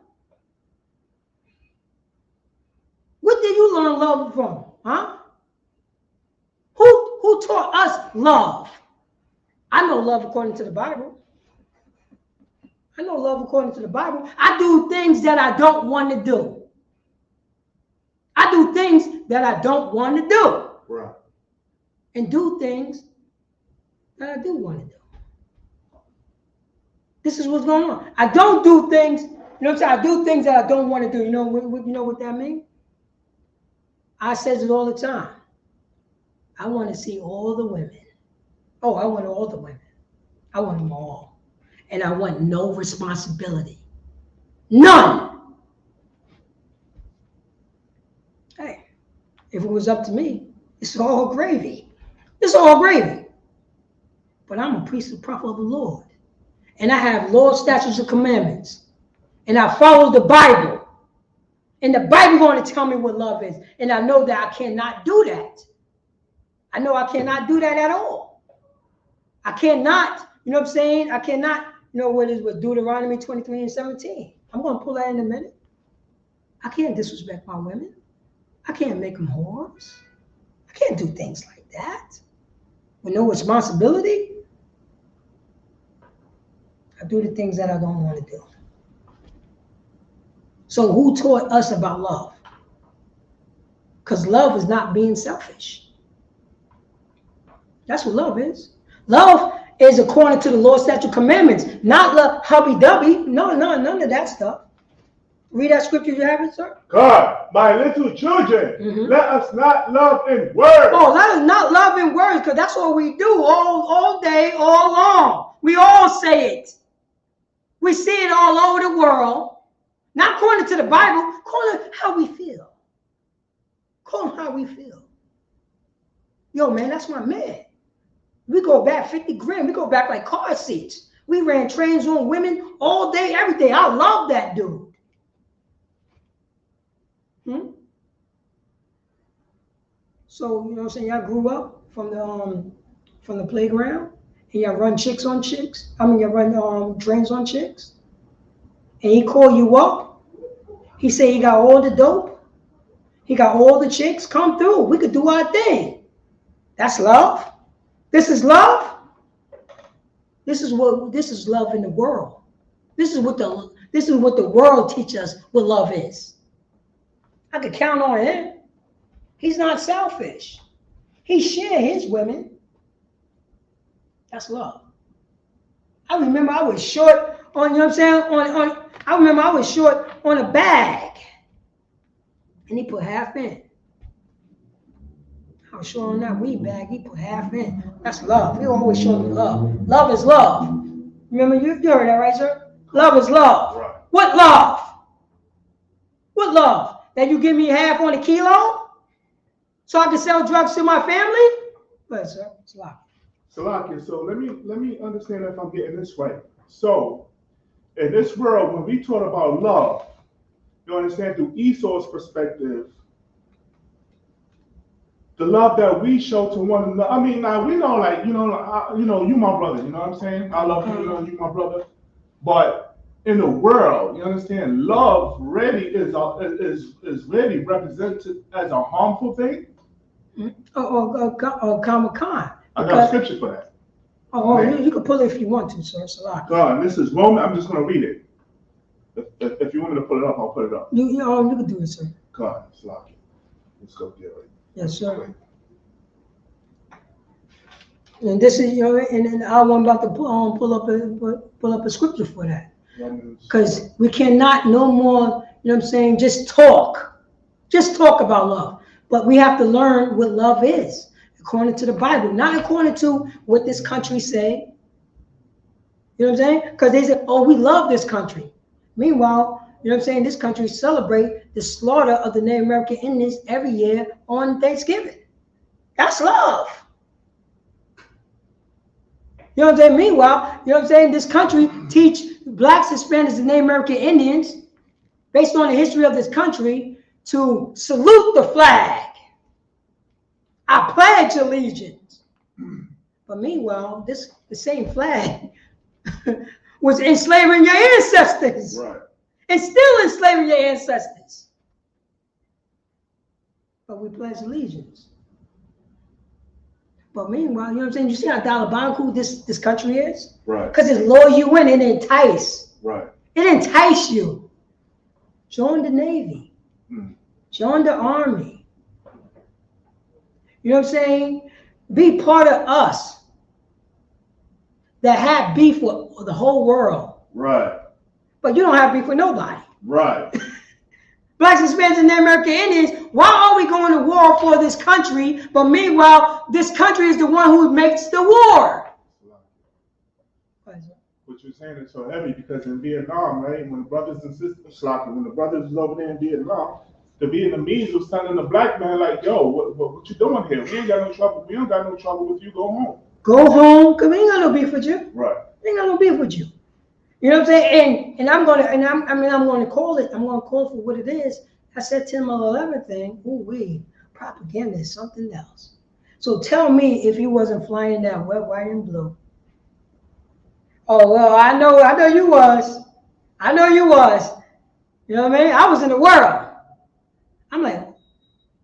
What did you learn love from? Huh? Who taught us love? I know love according to the Bible. I know love according to the Bible. I do things that I don't want to do. I do things that I don't want to do. Right. And do things that I do want to do. This is what's going on. I don't do things, you know what I'm saying? I do things that I don't want to do. You know what that means? I says it all the time. I want to see all the women. Oh, I want all the women. I want them all. And I want no responsibility. None. Hey, if it was up to me, it's all gravy. It's all gravy. But I'm a priest and prophet of the Lord. And I have laws, statutes, and commandments. And I follow the Bible. And the Bible going to tell me what love is. And I know that I cannot do that. I know I cannot do that at all. I cannot, you know what I'm saying? I cannot, you know what is with Deuteronomy 23:17. I'm going to pull that in a minute. I can't disrespect my women. I can't make them whores. I can't do things like that. With no responsibility. I do the things that I don't want to do. So who taught us about love? Because love is not being selfish. That's what love is. Love is according to the Lord's statute commandments, not love hubby-dubby. No, none of that stuff. Read that scripture you have it, sir. God, my little children, let us not love in words. Oh, let us not love in words, because that's what we do all day, all long. We all say it. We see it all over the world. Not according to the Bible, according to how we feel. According to how we feel. Yo, man, that's my man. We go back 50 grand. We go back like car seats. We ran trains on women all day, every day. I love that dude. So, you know what I'm saying? Y'all grew up from the playground, and y'all run chicks on chicks. I mean, y'all run trains on chicks. And he called you up. He said he got all the dope. He got all the chicks. Come through. We could do our thing. That's love. This is love. This is love in the world. This is what the world teaches us what love is. I could count on him. He's not selfish. He shared his women. That's love. I remember I was short on, you know what I'm saying? I remember I was short on a bag. And he put half in. I was short on that weed bag. He put half in. That's love. He always showed me love. Love is love. Remember, you heard that, right, sir? Love is love. Right. What love? What love? That you give me half on a kilo so I can sell drugs to my family? But sir, it's love. Salakia, so let me understand if I'm getting this right. So, in this world, when we talk about love, you understand through Esau's perspective, the love that we show to one another. I mean, now we know, like, you my brother. You know what I'm saying? I love you. You know, you my brother. But in the world, you understand, love really is really represented as a harmful thing. Comic-Con. I got a scripture for that. You can pull it if you want to, sir. It's a lot. God, this is Roman. I'm just going to read it. If you want me to pull it up, I'll put it up. You can do it, sir. God, it's locked. Let's go get it. Yes, sir. And this is, and I'm about to pull up a scripture for that. Because we cannot no more, you know what I'm saying, just talk about love. But we have to learn what love is according to the Bible, not according to what this country say. You know what I'm saying? Because they say, oh, we love this country. Meanwhile, you know what I'm saying, this country celebrate the slaughter of the Native American Indians every year on Thanksgiving. That's love. You know what I'm saying? Meanwhile, you know what I'm saying, this country teach blacks, Hispanics, and Native American Indians, based on the history of this country, to salute the flag. I pledge allegiance. But meanwhile, the same flag was enslaving your ancestors. Right. And still enslaving your ancestors. But we pledge allegiance. But meanwhile, you know what I'm saying? You see how Dalabanku this country is? Right. Because it's lure you in and entice. Right. It entice you. Join the Navy. Join the Army. You know what I'm saying? Be part of us that have beef with the whole world. Right. But you don't have beef with nobody. Right. Blacks, Hispanics, and American Indians, why are we going to war for this country? But meanwhile, this country is the one who makes the war. What you're saying is so heavy because in Vietnam, right, when the brothers and sisters, when the brothers was over there in Vietnam, the Vietnamese was telling the black man, like, yo, what you doing here? We ain't got no trouble. We don't got no trouble with you. Go home. Go home, because we ain't got no beef with you. Right. We ain't got no beef with you. You know what I'm saying? And I'm going to call it for what it is. I said 10-11 thing. Ooh, propaganda is something else. So tell me if you wasn't flying that red, white, and blue. Oh, well, I know you was. I know you was. You know what I mean? I was in the world. I'm like,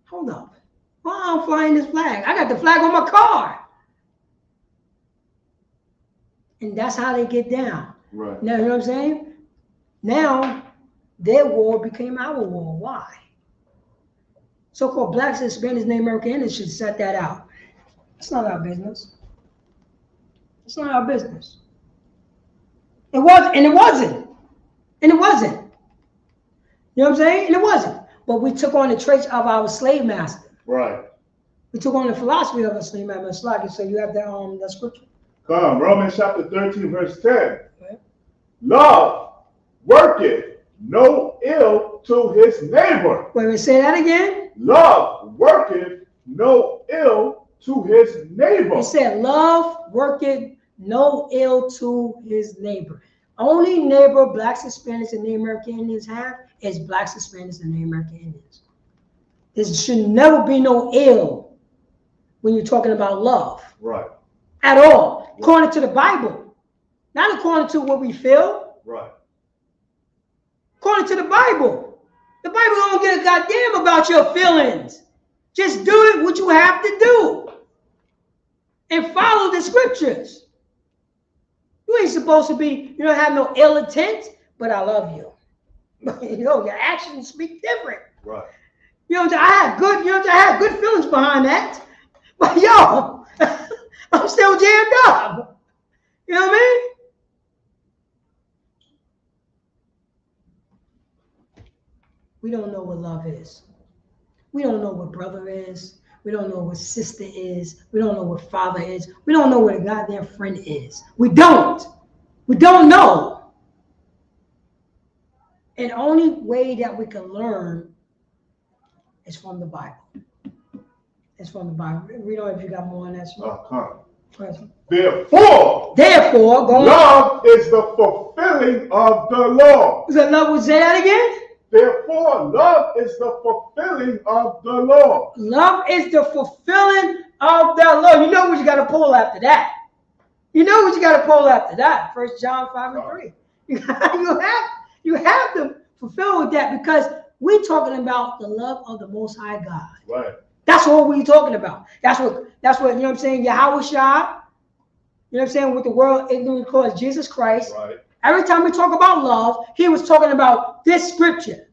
hold up. Why I'm flying this flag? I got the flag on my car. And that's how they get down. Right. Now, you know what I'm saying? Now, their war became our war. Why? So-called blacks, Hispanics, Native American Indians should set that out. It's not our business. It's not our business. It was, and it wasn't. And it wasn't. You know what I'm saying? And it wasn't. But we took on the traits of our slave master. Right. We took on the philosophy of a slave master. So you have that scripture. Come, Romans chapter 13, verse 10. Right. Love worketh no ill to his neighbor. Wait, say that again? Love worketh no ill to his neighbor. He said, love worketh no ill to his neighbor. Only neighbor blacks, Hispanics, and Native American Indians have is blacks, Hispanics, and Native American Indians. There should never be no ill when you're talking about love. Right. At all. According to the Bible. Not according to what we feel. Right. According to the Bible. The Bible don't get a goddamn about your feelings. Just do it what you have to do. And follow the scriptures. You ain't supposed to be, you don't have no ill intent, but I love you. You know, your actions speak different. Right. You know, I had good feelings behind that. But yo, I'm still jammed up. You know what I mean? We don't know what love is. We don't know what brother is. We don't know what sister is. We don't know what father is. We don't know what a goddamn friend is. We don't. We don't know. And the only way that we can learn is from the Bible. It's from the Bible. Read on if you got more on that. Therefore, go on. love is the fulfilling of the law. Is that love? Would say that again? Therefore, love is the fulfilling of the law. Love is the fulfilling of the law. You know what you got to pull after that. You know what you got to pull after that. 1 John 5 and 3. You have to fulfill with that because we're talking about the love of the Most High God. Right. That's what we're talking about. That's what, you know what I'm saying? Yahweh Shah, you know what I'm saying? With the world ignorant calls Jesus Christ. Right. Every time we talk about love, he was talking about this scripture.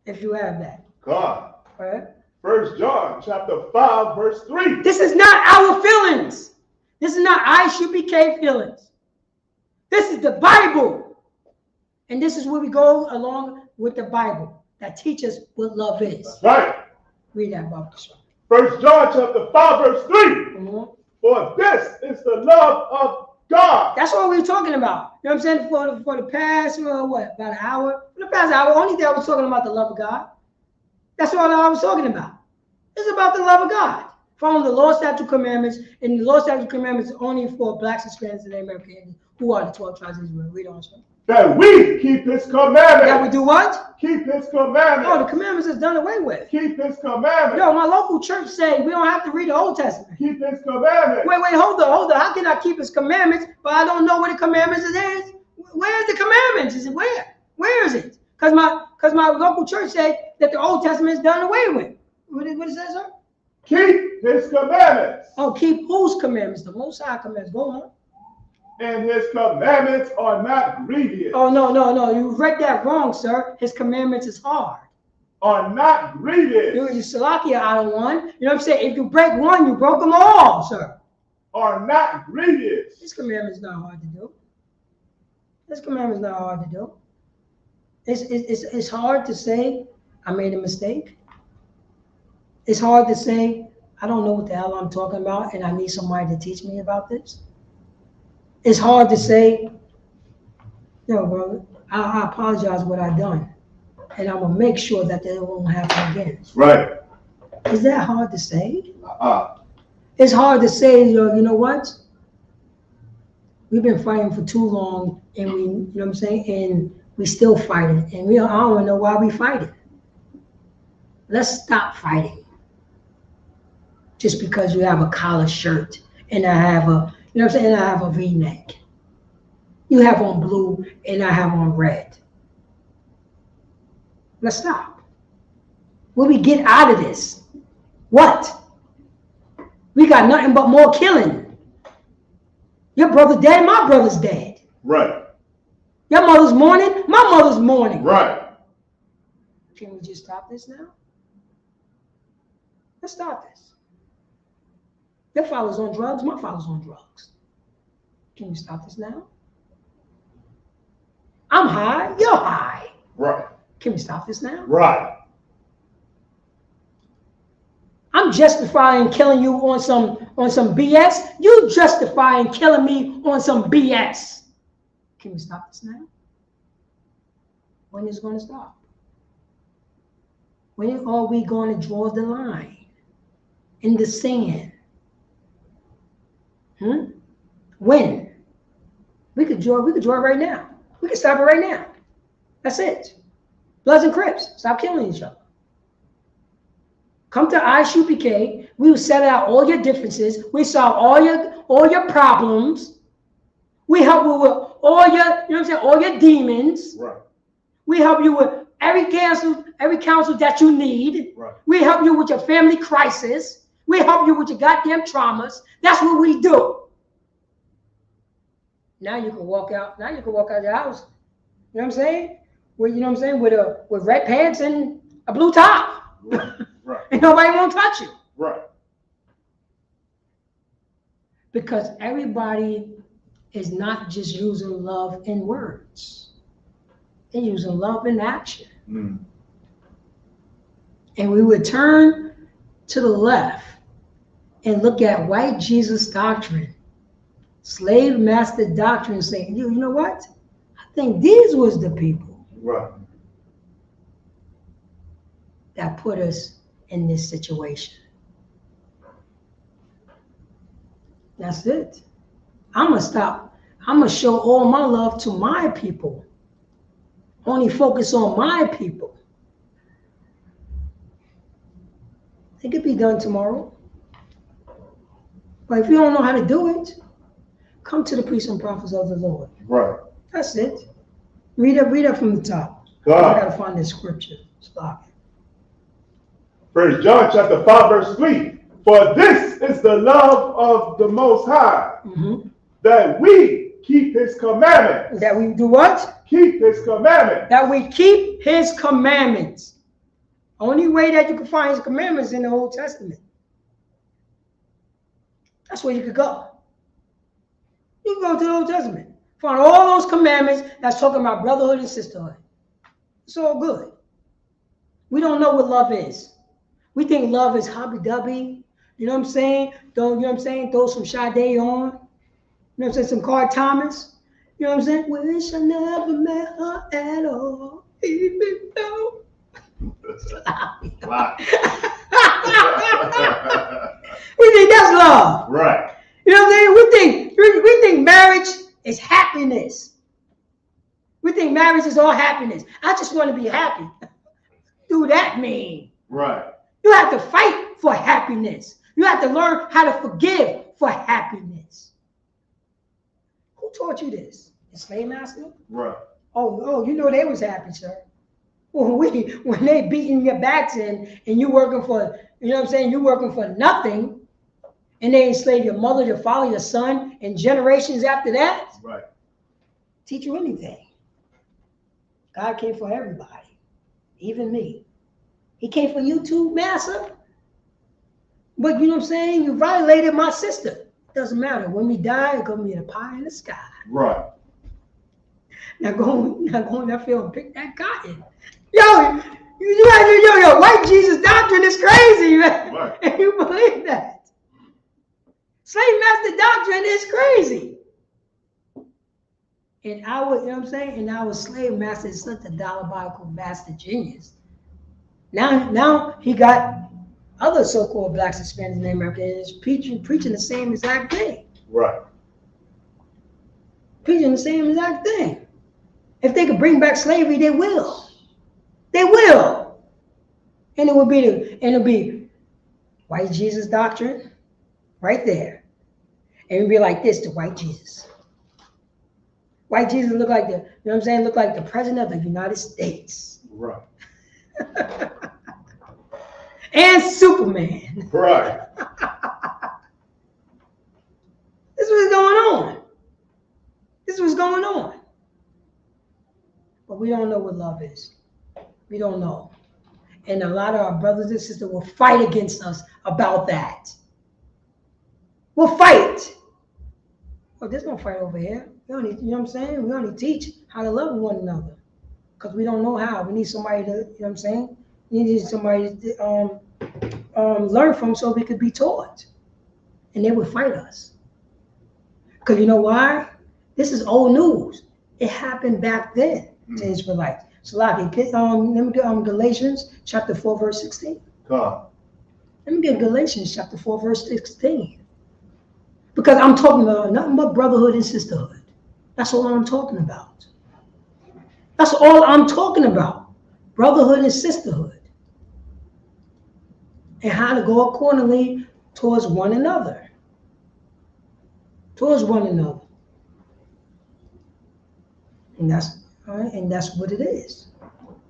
If you have that. God. Right? 1 John chapter 5, verse 3. This is not our feelings. This is not ISUPK feelings. This is the Bible. And this is where we go along with the Bible that teaches what love is. That's right. Read that, Bob. 1 John chapter 5, verse 3. Mm-hmm. For this is the love of God. That's what we're talking about. You know what I'm saying? For the past, about an hour? For the past hour, only thing I was talking about the love of God. That's all I was talking about. It's about the love of God. Following the law, statute, commandments, and the law, statute, commandments is only for blacks, Hispanics, and American Indians, who are the 12 tribes of Israel. Read on, sir. That we keep his commandments. That we do what? Keep his commandments. Oh, the commandments is done away with. Keep his commandments. Yo, my local church say we don't have to read the Old Testament. Keep his commandments. Wait, hold on. How can I keep his commandments, but I don't know what the commandments is? Where's the commandments? Is it where? Where is it? Because my local church say that the Old Testament is done away with. What it say, sir? Keep his commandments. Oh, keep whose commandments? The Most High commandments. Go on. And his commandments are not grievous. Oh, no. You read that wrong, sir. His commandments is hard. Are not grievous. You Salakia out of one. You know what I'm saying? If you break one, you broke them all, sir. Are not grievous. His commandments not hard to do. His commandments not hard to do. It's hard to say I made a mistake. It's hard to say I don't know what the hell I'm talking about and I need somebody to teach me about this. It's hard to say, brother, I apologize for what I've done. And I'm going to make sure that won't happen again. Right. Is that hard to say? It's hard to say, you know what? We've been fighting for too long and we, you know what I'm saying? And we still fighting. And I don't even know why we fighting. Let's stop fighting. Just because you have a collar shirt and I have a, you know what I'm saying? I have a V-neck. You have on blue and I have on red. Let's stop. When we get out of this, what? We got nothing but more killing. Your brother dead, my brother's dead. Right. Your mother's mourning, my mother's mourning. Right. Can we just stop this now? Let's stop this. Your father's on drugs, my father's on drugs. Can we stop this now? I'm high, you're high. Right. Can we stop this now? Right. I'm justifying killing you on some BS. You justifying killing me on some BS. Can we stop this now? When is it going to stop? When are we going to draw the line in the sand? When? We could draw it right now. We can stop it right now. That's it. Bloods and Crips, stop killing each other. Come to ISUPK. We will set out all your differences. We solve all your problems. We help you with all your, you know what I'm saying, all your demons. Right. We help you with every counsel that you need. Right. We help you with your family crisis. We help you with your goddamn traumas. That's what we do. Now you can walk out. Now you can walk out your house. You know what I'm saying? With, you know what I'm saying, with red pants and a blue top. Right. Right. And nobody won't touch you. Right. Because everybody is not just using love in words. They're using love in action. And we would turn to the left and look at white Jesus doctrine, slave master doctrine, and say, you know what? I think these was the people that put us in this situation. That's it. I'm going to stop. I'm going to show all my love to my people. Only focus on my people. It could be done tomorrow. But if you don't know how to do it, come to the priests and prophets of the Lord. Right. That's it. Read up from the top. God. I gotta find this scripture. Stop it. 1 John chapter 5, verse 3. For this is the love of the Most High, that we keep his commandments. That we do what? Keep his commandments. That we keep his commandments. Only way that you can find his commandments in the Old Testament. That's where you could go. You can go to the Old Testament. Find all those commandments that's talking about brotherhood and sisterhood. It's all good. We don't know what love is. We think love is hobby-dubby. You know what I'm saying? You know what I'm saying? Throw some Sade on. You know what I'm saying? Some Carl Thomas. You know what I'm saying? Wish I never met her at all. Even though. Wow. We think that's love. Right. You know what I'm saying? We think marriage is happiness. We think marriage is all happiness. I just want to be happy. Do that mean? Right. You have to fight for happiness. You have to learn how to forgive for happiness. Who taught you this? The slave master? Right. Oh, you know they was happy, sir. When they beating your backs in and you working for, you know what I'm saying, you working for nothing, and they enslave your mother, your father, your son, and generations after that. Right. Teach you anything. God came for everybody, even me. He came for you too, Massa. But you know what I'm saying? You violated my sister. Doesn't matter. When we die, it's gonna be a pie in the sky. Right. Now go in that field and pick that cotton. Yo, white Jesus doctrine is crazy, man. Right. And you believe that? Slave master doctrine is crazy. And our, you know what I'm saying? And our slave master is such a diabolical master genius. Now he got other so-called blacks, Hispanics, and Americans preaching the same exact thing. Right. Preaching the same exact thing. If they could bring back slavery, they will. They will. And it'll be white Jesus doctrine right there. And it'll be like this, the white Jesus. White Jesus look like look like the president of the United States. Right. And Superman. Right. This is what's going on. This is what's going on. But we don't know what love is. We don't know. And a lot of our brothers and sisters will fight against us about that. We'll fight. Well, there's no fight over here. We only, you know what I'm saying? We only teach how to love one another because we don't know how. We need somebody to, you know what I'm saying? We need somebody to learn from so we could be taught. And they would fight us. Because you know why? This is old news. It happened back then to Israelites. So, like, let me get Galatians chapter 4, verse 16. Come. Let me get Galatians chapter 4, verse 16. Because I'm talking about nothing but brotherhood and sisterhood. That's all I'm talking about. That's all I'm talking about. Brotherhood and sisterhood. And how to go accordingly towards one another. Towards one another. And that's what it is.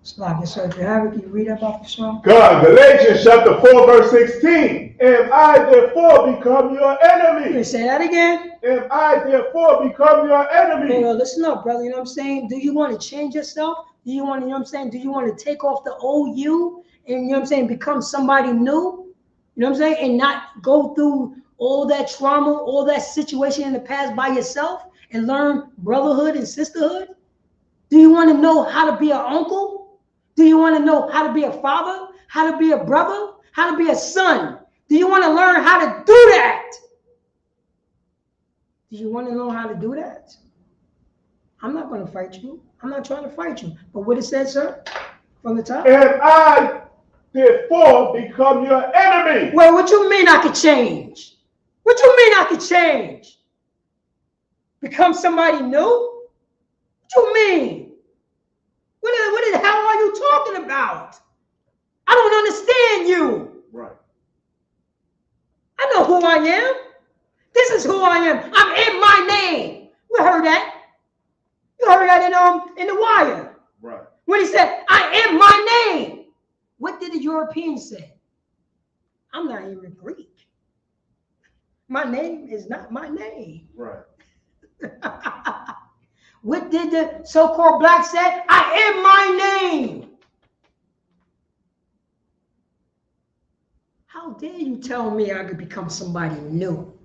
Slovakia, so if you have it, can you read about the song? God, Galatians chapter 4, verse 16. Am I therefore become your enemy? You say that again? Am I therefore become your enemy? Well, listen up, brother. You know what I'm saying? Do you want to change yourself? Do you want to, you know what I'm saying? Do you want to take off the old you and, you know what I'm saying, become somebody new? You know what I'm saying? And not go through all that trauma, all that situation in the past by yourself and learn brotherhood and sisterhood? Do you want to know how to be an uncle? Do you want to know how to be a father? How to be a brother? How to be a son? Do you want to learn how to do that? Do you want to know how to do that? I'm not going to fight you. I'm not trying to fight you. But what it says, sir, from the top? Am I therefore become your enemy? Well, what you mean I could change? What you mean I could change? Become somebody new? What you mean? What the hell are you talking about? I don't understand you. Right. I know who I am. This is who I am. I'm in my name. You heard that? You heard that in the wire. Right. When he said, I am my name. What did the Europeans say? I'm not even Greek. My name is not my name. Right. What did the so-called black say? I am my name. How dare you tell me I could become somebody new?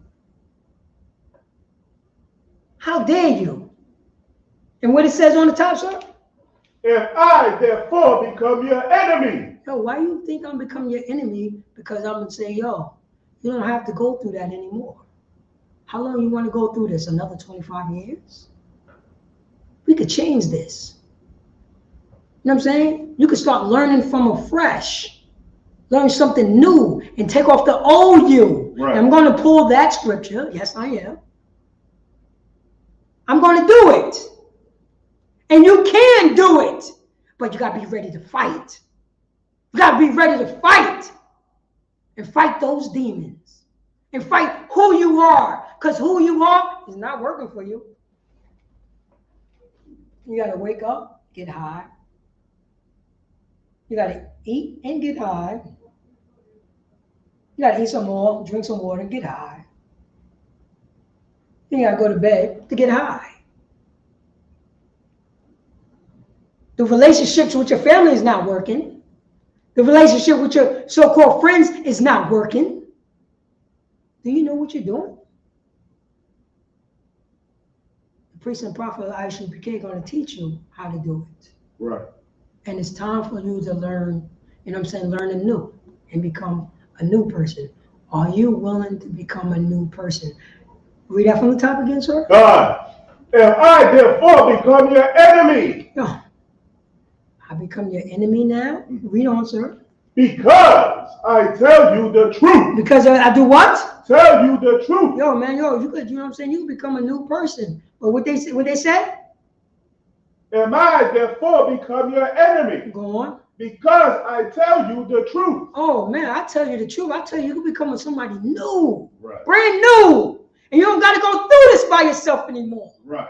How dare you? And what it says on the top, sir? Am I therefore become your enemy? Yo, why you think I'm becoming your enemy? Because I'm going to say, yo, you don't have to go through that anymore. How long you want to go through this? Another 25 years? We could change this. You know what I'm saying? You could start learning from afresh. Learn something new and take off the old you. Right. And I'm going to pull that scripture. Yes, I am. I'm going to do it. And you can do it. But you got to be ready to fight. You got to be ready to fight. And fight those demons. And fight who you are. Because who you are is not working for you. You got to wake up, get high. You got to eat and get high. You got to eat some more, drink some water, and get high. Then you got to go to bed to get high. The relationships with your family is not working. The relationship with your so-called friends is not working. Do you know what you're doing? The priest and prophet Aisha Piquet going to teach you how to do it. Right. And it's time for you to learn, you know what I'm saying, learn anew and become a new person. Are you willing to become a new person? Read that from the top again, sir. God, am I therefore become your enemy? No. I become your enemy now? Read on, sir. Because I tell you the truth. Because I do what? Tell you the truth. Yo, man, you could, you know what I'm saying? You become a new person. But what they say? Am I therefore become your enemy? Go on. Because I tell you the truth. Oh, man, I tell you the truth. I tell you, you can become somebody new. Right. Brand new. And you don't got to go through this by yourself anymore. Right.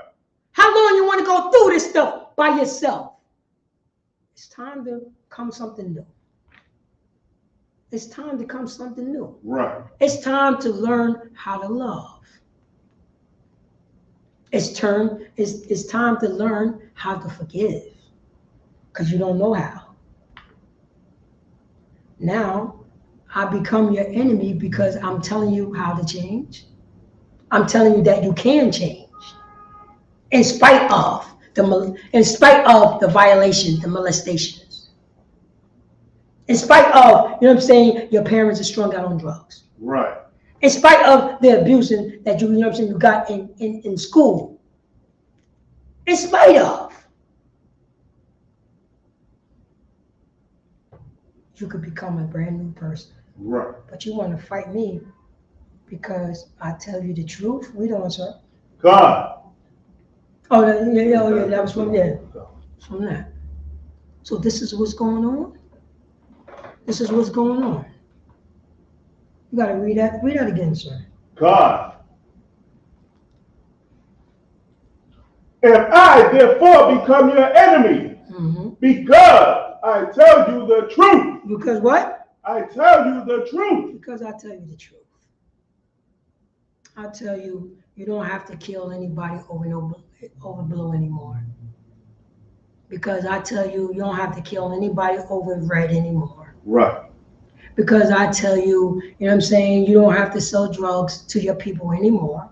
How long you want to go through this stuff by yourself? It's time to become something new. It's time to become something new. Right. It's time to learn how to love. It's time to learn how to forgive. Because you don't know how. Now, I become your enemy because I'm telling you how to change. I'm telling you that you can change in spite of the violation, the molestations. In spite of, you know what I'm saying, your parents are strung out on drugs. Right. In spite of the abusing that you know what I'm saying, you got in school. In spite of. You could become a brand new person. Right. But you want to fight me because I tell you the truth? We don't, sir. God. Oh, yeah, that was from there. From that. So this is what's going on? This is what's going on. You got to read that. Read that again, sir. God. If I therefore become your enemy, because I tell you the truth. Because what? I tell you the truth. Because I tell you the truth. I tell you, you don't have to kill anybody over blue anymore. Because I tell you, you don't have to kill anybody over red anymore. Right. Because I tell you, you know what I'm saying, you don't have to sell drugs to your people anymore.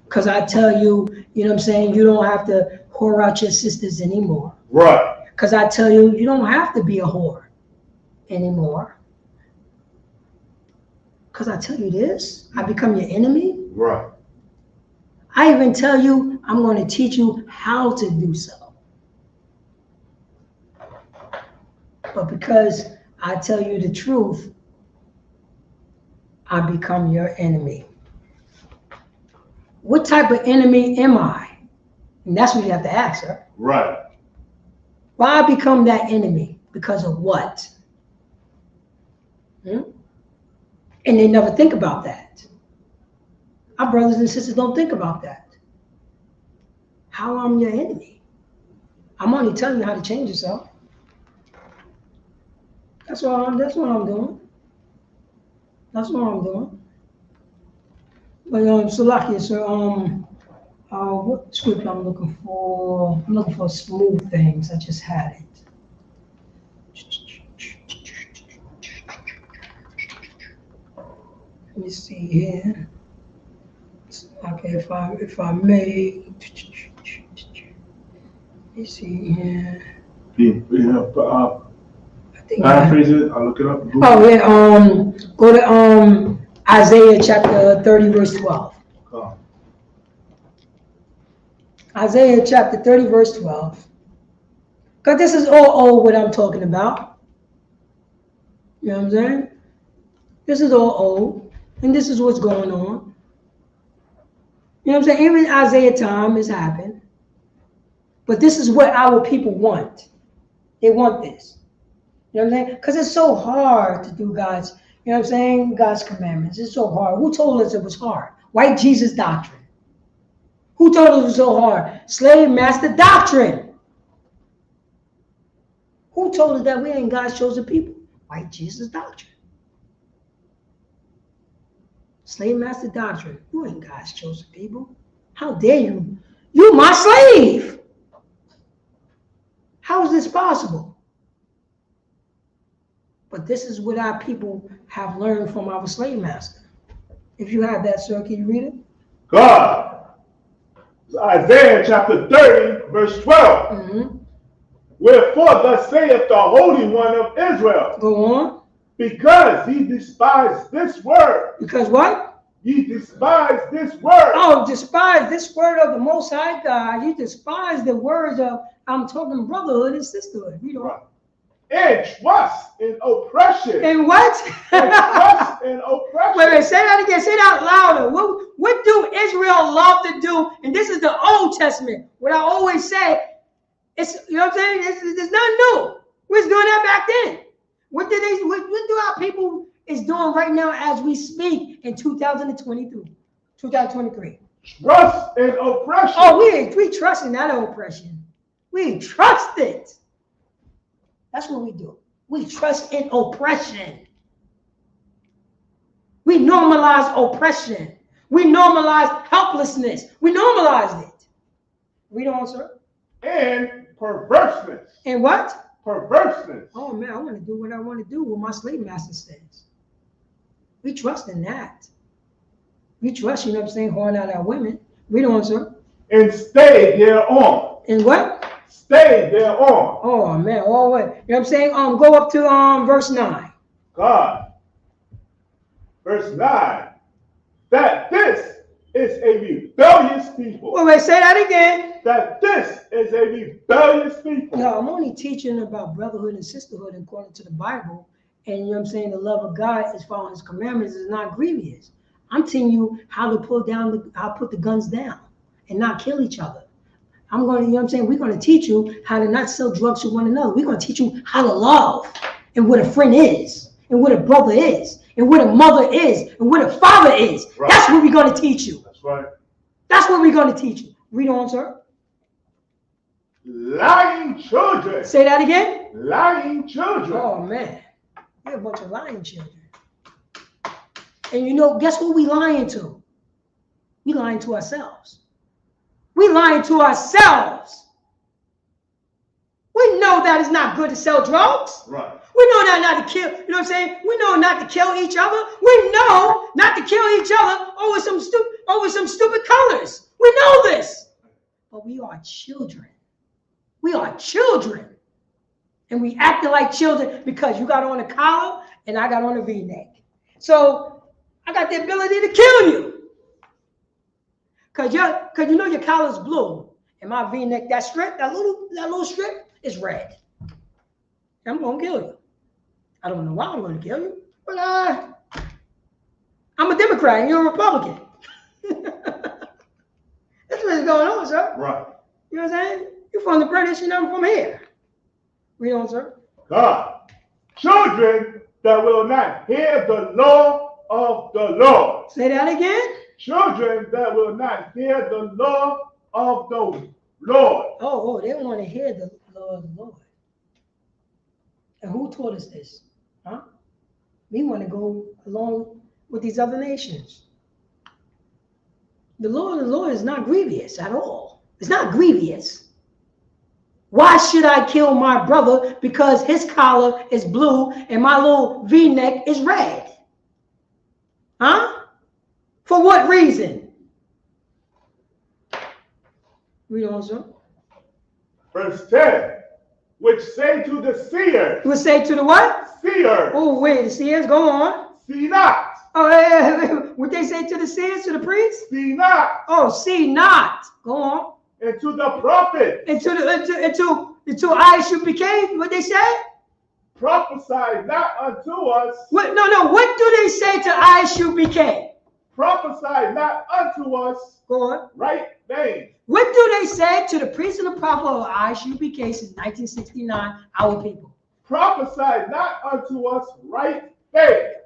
Because I tell you, you know what I'm saying, you don't have to whore out your sisters anymore. Right. Because I tell you, you don't have to be a whore anymore. Because I tell you this, I become your enemy. Right. I even tell you, I'm going to teach you how to do so. But because I tell you the truth, I become your enemy. What type of enemy am I? And that's what you have to ask her. Right. Why I become that enemy? Because of what? And they never think about that. Our brothers and sisters don't think about that. How I'm your enemy? I'm only telling you how to change yourself. That's what I'm doing. That's what I'm doing. But Salakia, sir, what script I'm looking for? I'm looking for smooth things. I just had it. Let me see here. Okay, if I may. Let me see here. Paraphrase it. I'll look it up. Google. Oh yeah. Go to Isaiah chapter 30, verse 12. Oh. Isaiah chapter 30, verse 12. Because this is all old what I'm talking about. You know what I'm saying? This is all old. And this is what's going on. You know what I'm saying? Even Isaiah time has happened. But this is what our people want. They want this. You know what I'm saying? Because it's so hard to do God's, you know what I'm saying? God's commandments. It's so hard. Who told us it was hard? White Jesus doctrine. Who told us it was so hard? Slave master doctrine. Who told us that we ain't God's chosen people? White Jesus doctrine. Slave master doctrine. You ain't God's chosen people. How dare you? You my slave. How is this possible? But this is what our people have learned from our slave master. If you have that, sir, can you read it? God. Isaiah chapter 30, verse 12. Wherefore thus saith the Holy One of Israel. Go on. Because ye despise this word. Because what? Ye despise this word. Oh, despise this word of the Most High God. You despise the words of, I'm talking brotherhood and sisterhood. Read on. Right. And trust in oppression. And what? And trust in oppression. Wait, say that again. Say that louder. What do Israel love to do? And this is the Old Testament. What I always say, it's, you know what I'm saying? It's nothing new. We was doing that back then. What do our people is doing right now as we speak in 2023? Trust in oppression. Oh, we trust in that oppression. We trust it. That's what we do. We trust in oppression. We normalize oppression. We normalize helplessness. We normalized it. Read on, sir. And perverseness. And what? Perverseness. Oh man, I want to do what I want to do, what my slave master says. We trust in that. We trust, you know what I'm saying, horn out our women. Read on, sir. And stay thereon. And what? Stay thereon. Oh man, all the way. You know what I'm saying? Go up to verse 9. God. Verse 9. That this is a rebellious people. Wait, say that again. That this is a rebellious people. No, I'm only teaching about brotherhood and sisterhood according to the Bible. And you know what I'm saying? The love of God as following his commandments is not grievous. I'm telling you how to put the guns down and not kill each other. I'm going to, you know what I'm saying? We're going to teach you how to not sell drugs to one another. We're going to teach you how to love and what a friend is and what a brother is and what a mother is and what a father is. Right. That's what we're going to teach you. That's right. That's what we're going to teach you. Read on, sir. Lying children. Say that again. Lying children. Oh, man. We're a bunch of lying children. And you know, guess what we lying to? We lying to ourselves. We lying to ourselves. We know that it's not good to sell drugs. Right. We know that not to kill, you know what I'm saying? We know not to kill each other. We know not to kill each other over some stupid colors. We know this. But we are children. We are children. And we acting like children because you got on a collar and I got on a V-neck. So I got the ability to kill you. Cause you know your collar's blue and my V-neck, that little strip is red. I'm gonna kill you. I don't know why I'm gonna kill you, but I'm a Democrat and you're a Republican. That's what's going on, sir. Right. You know what I'm saying? You're from the British and I'm from here. Read on, sir. God. Children that will not hear the law of the Lord. Say that again. Children that will not hear the law of the Lord. Oh, they want to hear the law of the Lord. And who taught us this? Huh? We want to go along with these other nations. The law of the Lord is not grievous at all. It's not grievous. Why should I kill my brother because his collar is blue and my little V-neck is red? Huh? For what reason? Read on, sir. Verse 10, which say to the seer. You would say to the what? Seer. Oh, wait, the seers, go on. See not. Oh, what they say to the seers, to the priests? See not. Oh, see not. Go on. And to the prophet. And to ISUPK, what they say? Prophesy not unto us. What? No. What do they say to ISUPK? Prophesy not unto us. Go on. Right things. What do they say to the priest and the prophet of ISUPK since 1969? Our people. Prophesy not unto us right things.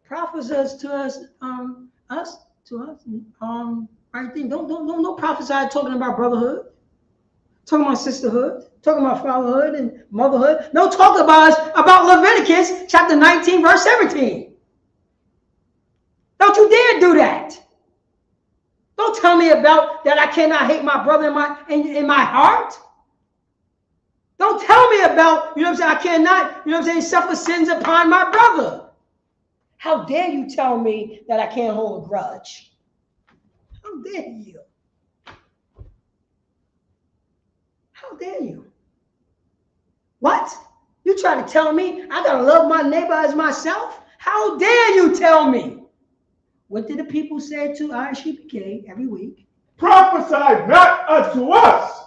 Prophesies to us, right thing. Don't prophesy talking about brotherhood, talking about sisterhood, talking about fatherhood and motherhood. Don't talk about Leviticus chapter 19, verse 17. Don't you dare do that. Don't tell me about that I cannot hate my brother in my heart. Don't tell me about, you know what I'm saying, I cannot, you know what I'm saying, suffer sins upon my brother. How dare you tell me that I can't hold a grudge? How dare you? How dare you? What? You try to tell me I gotta love my neighbor as myself? How dare you tell me? What did the people say to ISUPK every week? Prophesy not unto us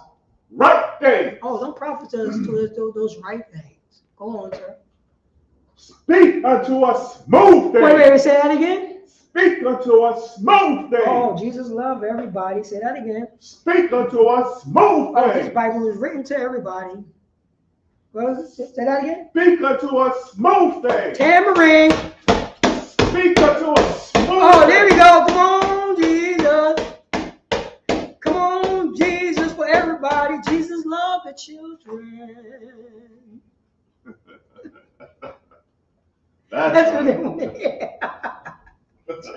right things. Oh, don't prophesy to those right things. Go on, sir. Speak unto us smooth things. Wait, say that again. Speak unto us smooth things. Oh, Jesus loved everybody. Say that again. Speak unto us smooth Oh, things. this Bible is written to everybody. Well, say that again. Speak unto us smooth things. Tambourine. Speak unto us smooth Oh, there we go. Come on, Jesus. Come on, Jesus, for everybody. Jesus loved the children. That's what they want to hear. That's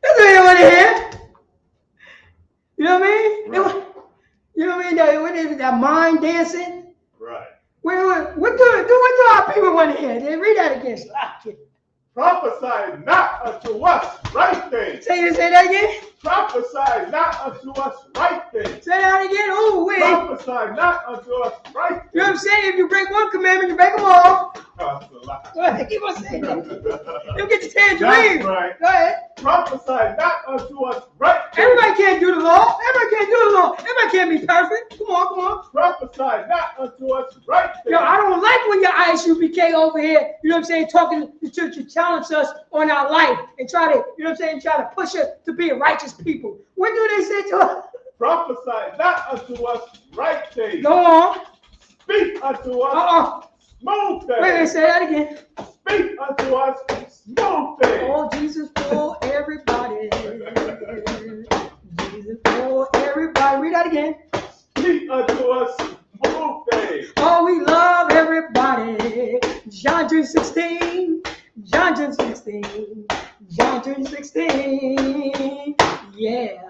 what they want to hear. You know what I mean? Right. You know what I mean? What is it, that mind dancing? Right. What do our people want to hear? They read that again. Prophesy not unto us right things. Say that again. Prophesy not unto us right things. Say that again. Oh, wait. Prophesy not unto us right things. You know what I'm saying? If you break one commandment, you break them all. That's a lie. Go ahead. Keep on saying that. You get the tangerine. That's right. Go ahead. Prophesy not unto us right things. Everybody can't do the law. Everybody can't do the law. Everybody can't be perfect. Come on, come on. Prophesy not unto us right things. Yo, I don't like when your ISUBK over here, you know what I'm saying, talking to church, you challenge us on our life and try to, you know what I'm saying, try to push us to be righteous people. When do they say to us? Prophesy not unto us right things. Go on. Speak unto us smooth things. Wait, say that again. Speak unto us smooth things. Oh, Jesus for everybody. Jesus for everybody. Read that again. Speak unto us smooth things. Oh, we love everybody. John 3:16. John 3:16. John 3:16. Yeah.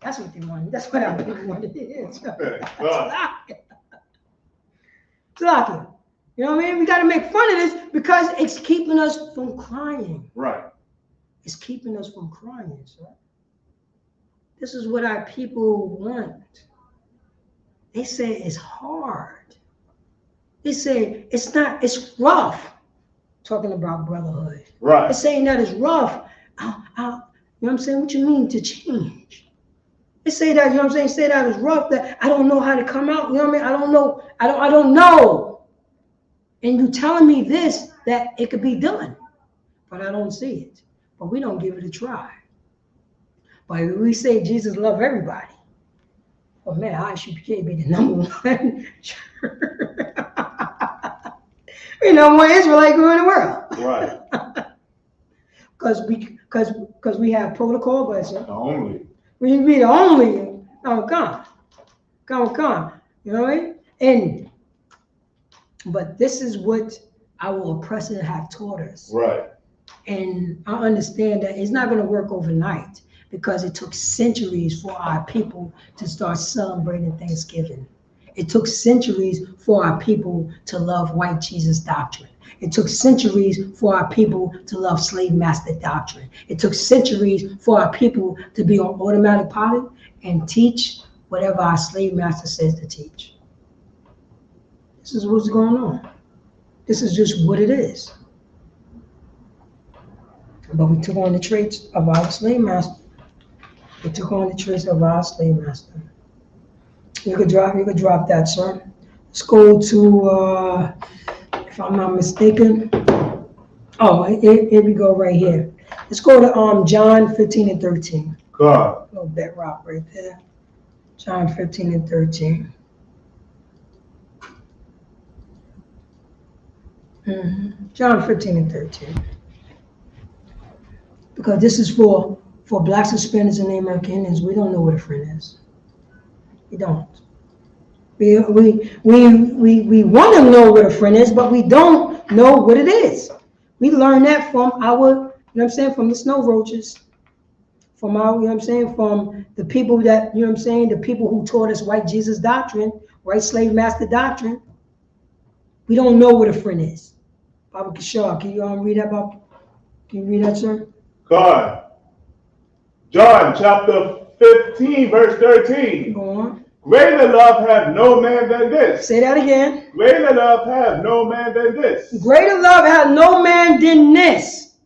That's what they wanted. That's what I really wanted. It's Slocky. You know what I mean? We got to make fun of this because it's keeping us from crying. Right. It's keeping us from crying, sir. This is what our people want. They say it's hard. They say it's not, it's rough. Talking about brotherhood. Right. They're saying that it's rough. You know what I'm saying? What you mean to change? They say that, you know what I'm saying? Say that it's rough, that I don't know how to come out. You know what I mean? I don't know. I don't know. And you telling me this, that it could be done. But I don't see it. But we don't give it a try. But we say Jesus loved everybody. Well, man, I should be the number one. We know more Israelite group in the world. Right. Because we have protocol, but The only. we be the only. Oh, come. You know what I mean? But this is what our oppressors have taught us. Right. And I understand that it's not going to work overnight because it took centuries for our people to start celebrating Thanksgiving. It took centuries for our people to love white Jesus doctrine. It took centuries for our people to love slave master doctrine. It took centuries for our people to be on automatic pilot and teach whatever our slave master says to teach. This is what's going on. This is just what it is. But we took on the traits of our slave master. We took on the traits of our slave master. You could drop that, sir. Let's go to, if I'm not mistaken. Oh, here we go right here. Let's go to John 15 and 13. God. A little bedrock right there. John 15 and 13. John 15 and 13. Because this is for blacks, Hispanics, and Native American Indians. We don't know what a friend is. We don't. We want to know what a friend is, but we don't know what it is. We learned that from our, you know what I'm saying, from the snow roaches, from our, you know what I'm saying, from the people that, you know what I'm saying, the people who taught us white Jesus doctrine, white slave master doctrine. We don't know what a friend is. Baba Kishar, can you read that, Bob? Can you read that, sir? God. John chapter 15, verse 13. Go on. Greater love have no man than this. Say that again. Greater love have no man than this. Greater love have no man than this.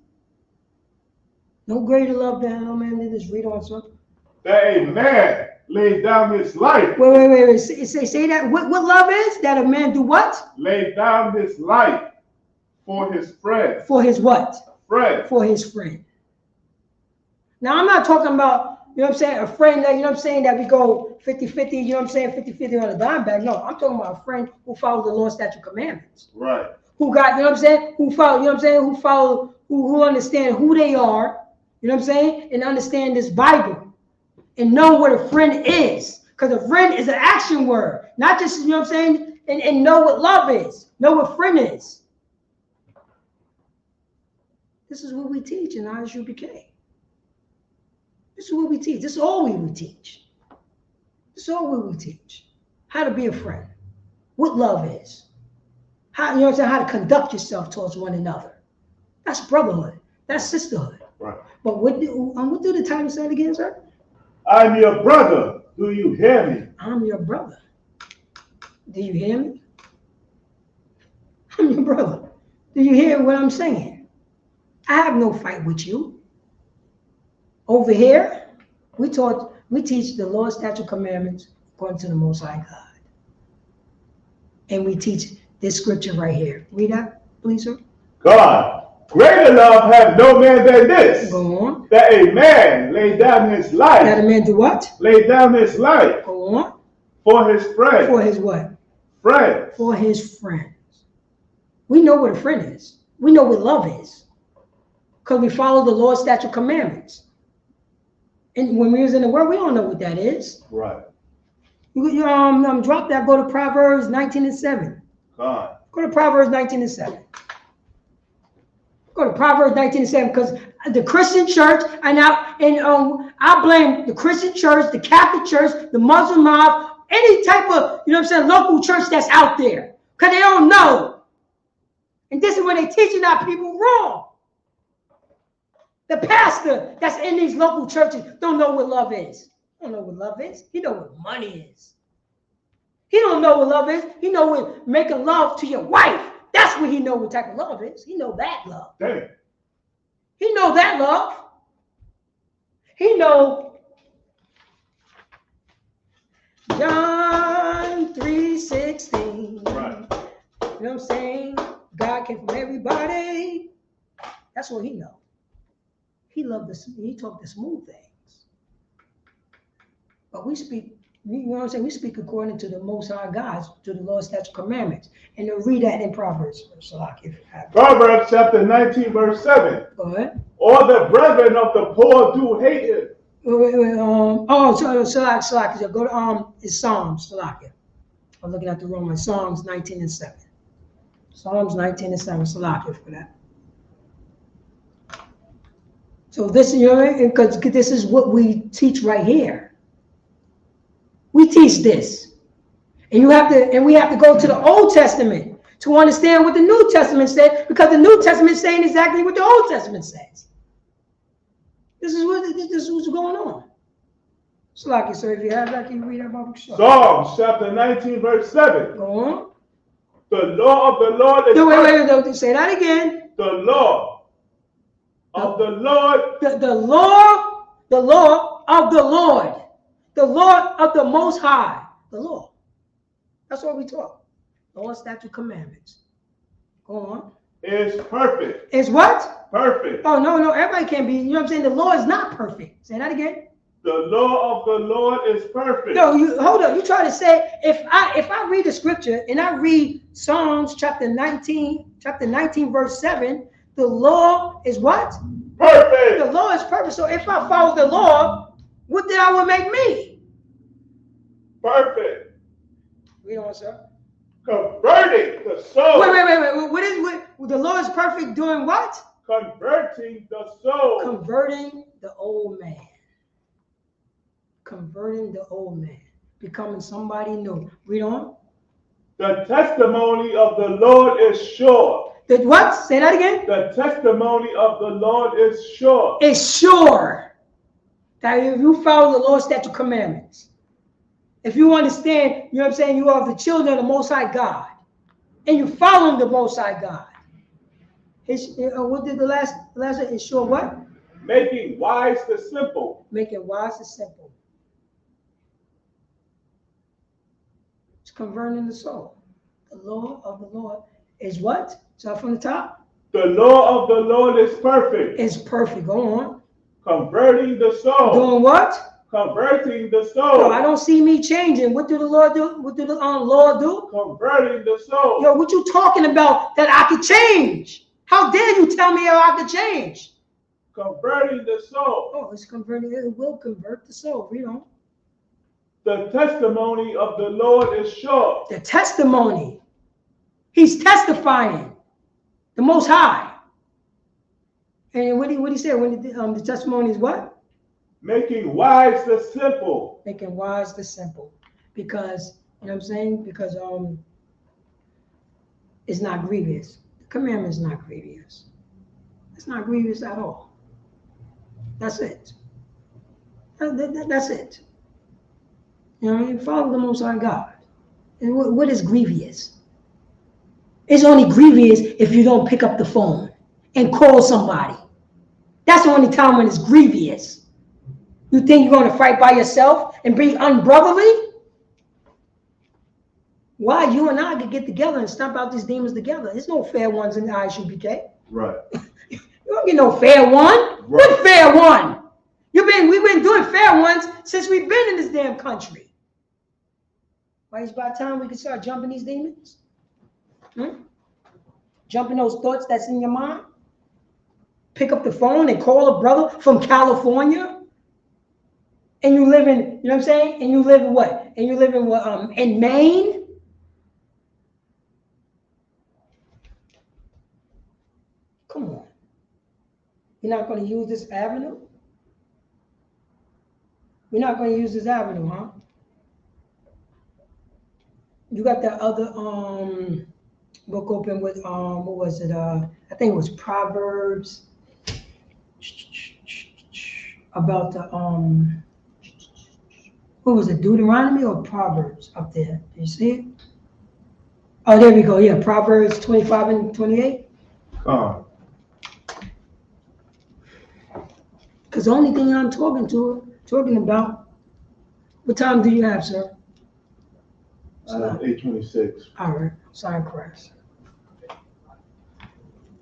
No greater love than no man than this. Read on, sir. That a man laid down his life. Wait. Say that. What love is? That a man do what? Laid down his life for his friend. For his what? Friend. For his friend. Now, I'm not talking about, you know what I'm saying, a friend that, you know what I'm saying, that we go 50-50, you know what I'm saying, 50-50 on a dime bag. No, I'm talking about a friend who follows the law, statute, commandments. Right. Who got, you know what I'm saying, who follow, you know what I'm saying, who follow, who understand who they are, you know what I'm saying, and understand this Bible and know what a friend is. Because a friend is an action word, not just, you know what I'm saying, and know what love is, know what friend is. This is what we teach in ISUBK. This is what we teach. This is all we would teach. This is all we would teach. How to be a friend. What love is. how, you know what I'm saying, how to conduct yourself towards one another. That's brotherhood. That's sisterhood. Right. But what do the title say again, sir? I'm your brother. Do you hear me? I'm your brother. Do you hear me? I'm your brother. Do you hear what I'm saying? I have no fight with you. Over here, we teach the Lord's statute commandments according to the Most High God. And we teach this scripture right here. Read that, please, sir. God, greater love have no man than this. Go on. That a man lay down his life. That a man do what? Lay down his life. Go on. For his friend. For his what? Friend. For his friends. We know what a friend is. We know what love is. Because we follow the Lord's statute commandments. And when we was in the world, we don't know what that is. Right. Drop that, go to Proverbs 19:7. God. Go to Proverbs 19:7. Go to Proverbs 19:7, because the Christian church, I blame the Christian church, the Catholic church, the Muslim mob, any type of, local church that's out there, because they don't know. And this is when they're teaching our people wrong. The pastor that's in these local churches don't know what love is. He don't know what love is. He know what money is. He don't know what love is. He know what making love to your wife. That's what he know what type of love is. He know that love. Dang. He know that love. He know John 3:16. Right. You know what I'm saying? God came from everybody. That's what he know. He loved this. He talked the smooth things. But we speak, you know what I'm saying? We speak according to the Most High God, to the Lord's statute commandments. And they'll read that in Proverbs. Proverbs chapter 19, verse 7. Go ahead. All the brethren of the poor do hate him. Salakia. Go to it's Psalms, Salakia. I'm looking at the Romans, Psalms 19:7. Psalms 19:7, Salakia for that. So this, because this is what we teach right here. We teach this. And we have to go to the Old Testament to understand what the New Testament said, because the New Testament is saying exactly what the Old Testament says. This is what's going on. Salakia, sir, if you have that, can you read that Bible? Psalms chapter 19, verse 7. Go on. The law of the Lord is... Wait, say that again. The law of the Lord... The law of the Lord. The Lord of the Most High. The law. That's what we talk. Law, statute, commandments. Go on. Is perfect. Is what? Perfect. Oh, no, everybody can't be, you know what I'm saying? The law is not perfect. Say that again. The law of the Lord is perfect. No, hold up. You try to say, if I read the scripture and I read Psalms chapter 19, verse 7, the law is what? Perfect. The law is perfect. So if I follow the law, what did I would make me? Perfect. Read on, sir. Converting the soul. Wait. What the law is perfect doing what? Converting the soul. Converting the old man. Converting the old man. Becoming somebody new. Read on. The testimony of the Lord is sure. The what? Say that again. The testimony of the Lord is sure. It's sure that if you follow the Lord's statute commandments, if you understand, you know what I'm saying, you are the children of the Most High God, and you follow the Most High God. What did the last is sure what? Making wise the simple. Making wise the simple. It's converting the soul. The law of the Lord is what? Start from the top. The law of the Lord is perfect. It's perfect. Go on. Converting the soul. Doing what? Converting the soul. Yo, I don't see me changing. What do the Lord do? What do the Lord do? Converting the soul. Yo, what you talking about that I could change? How dare you tell me I could change? Converting the soul. Oh, it's converting. It will convert the soul. Read on. The testimony of the Lord is sure. The testimony. He's testifying. The Most High. And what he said when the testimony is what? Making wise the simple. Making wise the simple. Because, you know what I'm saying? Because is not grievous. The commandment is not grievous. It's not grievous at all. That's it. That's it. You know what I mean? Follow the Most High God. And what is grievous? It's only grievous if you don't pick up the phone and call somebody. That's the only time when it's grievous. You think you're going to fight by yourself and be unbrotherly? Why you and I could get together and stomp out these demons together? There's no fair ones in the ISUPK. Right. You don't get no fair one. Right. What fair one? We've been doing fair ones since we've been in this damn country. Why it's about time we can start jumping these demons? Jumping those thoughts that's in your mind? Pick up the phone and call a brother from California? And you live in, you know what I'm saying? And you live in what? And you live in what? In Maine? Come on. You're not going to use this avenue? We're not going to use this avenue, huh? You got that other book open with what was it? I think it was Proverbs about the what was it? Deuteronomy or Proverbs up there? Do you see it? Oh, there we go. Yeah, Proverbs 25 and 28. Because the only thing I'm talking about. What time do you have, sir? 8:26. All right, sign Christ.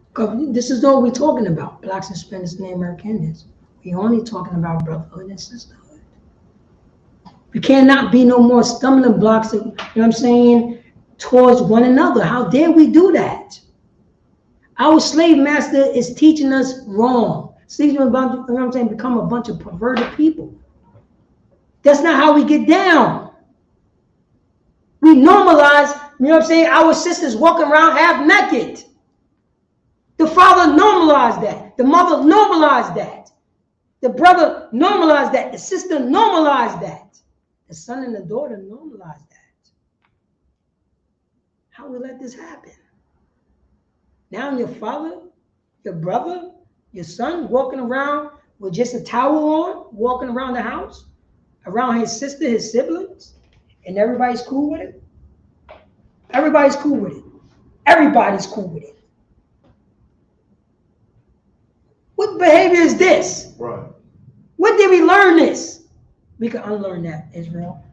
Because this is all we're talking about, blacks, Hispanics, and American Indians. We're only talking about brotherhood and sisterhood. We cannot be no more stumbling blocks, you know what I'm saying, towards one another. How dare we do that? Our slave master is teaching us wrong. Teaching us about, you know what I'm saying, become a bunch of perverted people. That's not how we get down. We normalize, you know what I'm saying, our sisters walking around half naked. The father normalized that. The mother normalized that. The brother normalized that. The sister normalized that. The son and the daughter normalized that. How we let this happen? Now your father, your brother, your son walking around with just a towel on, walking around the house, around his sister, his siblings, and everybody's cool with it? Everybody's cool with it. Everybody's cool with it. What behavior is this? Right. When did we learn this? We can unlearn that, Israel.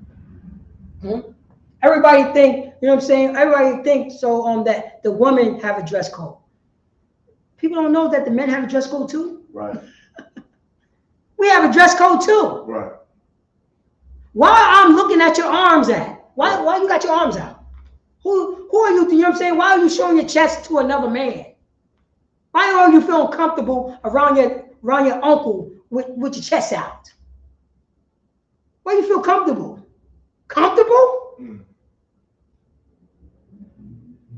Everybody think, you know what I'm saying? Everybody thinks so that the women have a dress code. People don't know that the men have a dress code too. Right. We have a dress code too. Right. Why I'm looking at your arms at? Why you got your arms out? Who are you, you know what I'm saying? Why are you showing your chest to another man? Why are you feeling comfortable around your uncle with your chest out? Why do you feel comfortable? Comfortable?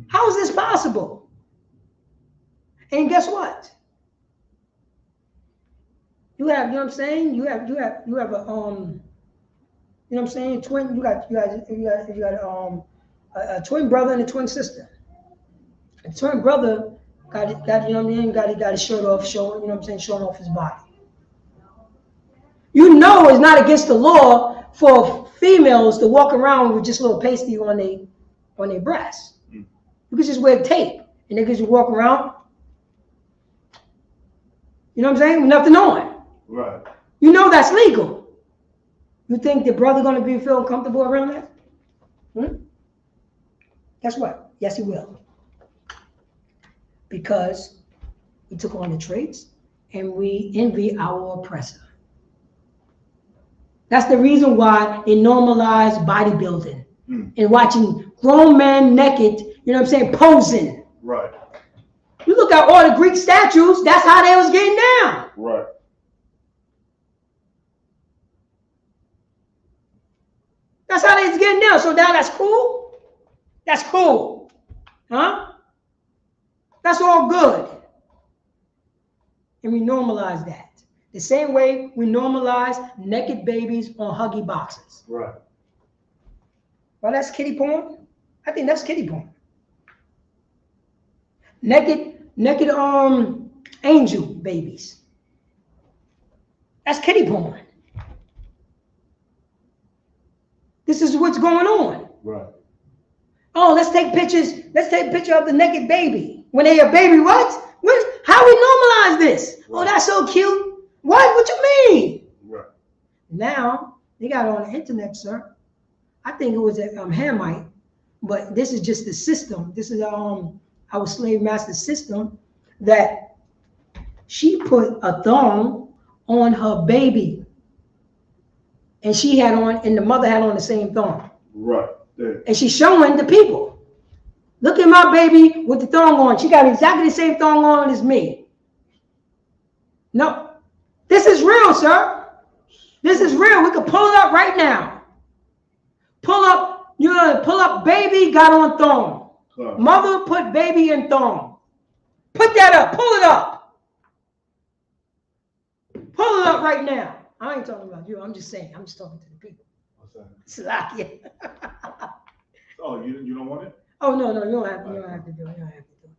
How is this possible? And guess what? You have, you know what I'm saying? You have a you know what I'm saying? Twin. You got a twin brother and a twin sister. A twin brother got you know what I mean? Got his shirt off, showing, you know what I'm saying, showing off his body. You know it's not against the law for females to walk around with just a little pasty on their breasts. You can just wear tape and they can just walk around. You know what I'm saying? With nothing on. Right. You know that's legal. You think the brother gonna be feeling comfortable around that? Guess what? Yes, he will. Because we took on the traits and we envy our oppressor. That's the reason why they normalize bodybuilding and watching grown men naked, you know what I'm saying, posing. Right. You look at all the Greek statues, that's how they was getting down. Right. That's how they was getting down. So now that's cool? That's cool. Huh? That's all good. And we normalize that. The same way we normalize naked babies on Huggy boxes. Right. Well, that's kiddie porn. I think that's kiddie porn. naked angel babies. That's kiddie porn. This is what's going on. Right. Oh, let's take pictures. Let's take a picture of the naked baby. When they a baby, what? How we normalize this? Right. Oh, that's so cute. What you mean? Right. Now, they got it on the internet, sir. I think it was a Hamite, but this is just the system. This is our slave master system that she put a thong on her baby. And she had on, and the mother had on the same thong. Right. There. And she's showing the people. Look at my baby with the thong on. She got exactly the same thong on as me. No. This is real, sir. This is real. We can pull it up right now. Pull up baby got on thong. Mother put baby in thong. Put that up. Pull it up. Pull it up right now. I ain't talking about you. I'm just saying. I'm just talking to the people. What's that? Slakia. Oh, you don't want it? Oh no, you don't have to do it. You don't have to do it.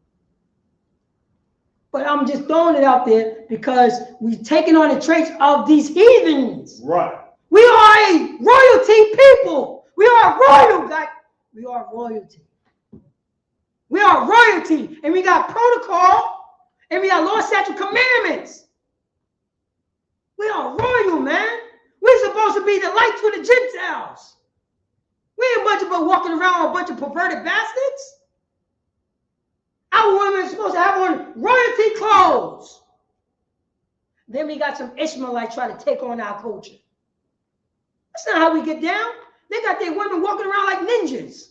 But I'm just throwing it out there because we've taken on the traits of these heathens. Right. We are a royalty people. We are royal, God. We are royalty. We are royalty. And we got protocol. And we got law, statute, commandments. We are royal, man. We're supposed to be the light to the Gentiles. We ain't a bunch of walking around a bunch of perverted bastards. Our women are supposed to have on royalty clothes. Then we got some Ishmaelites trying to take on our culture. That's not how we get down. They got their women walking around like ninjas.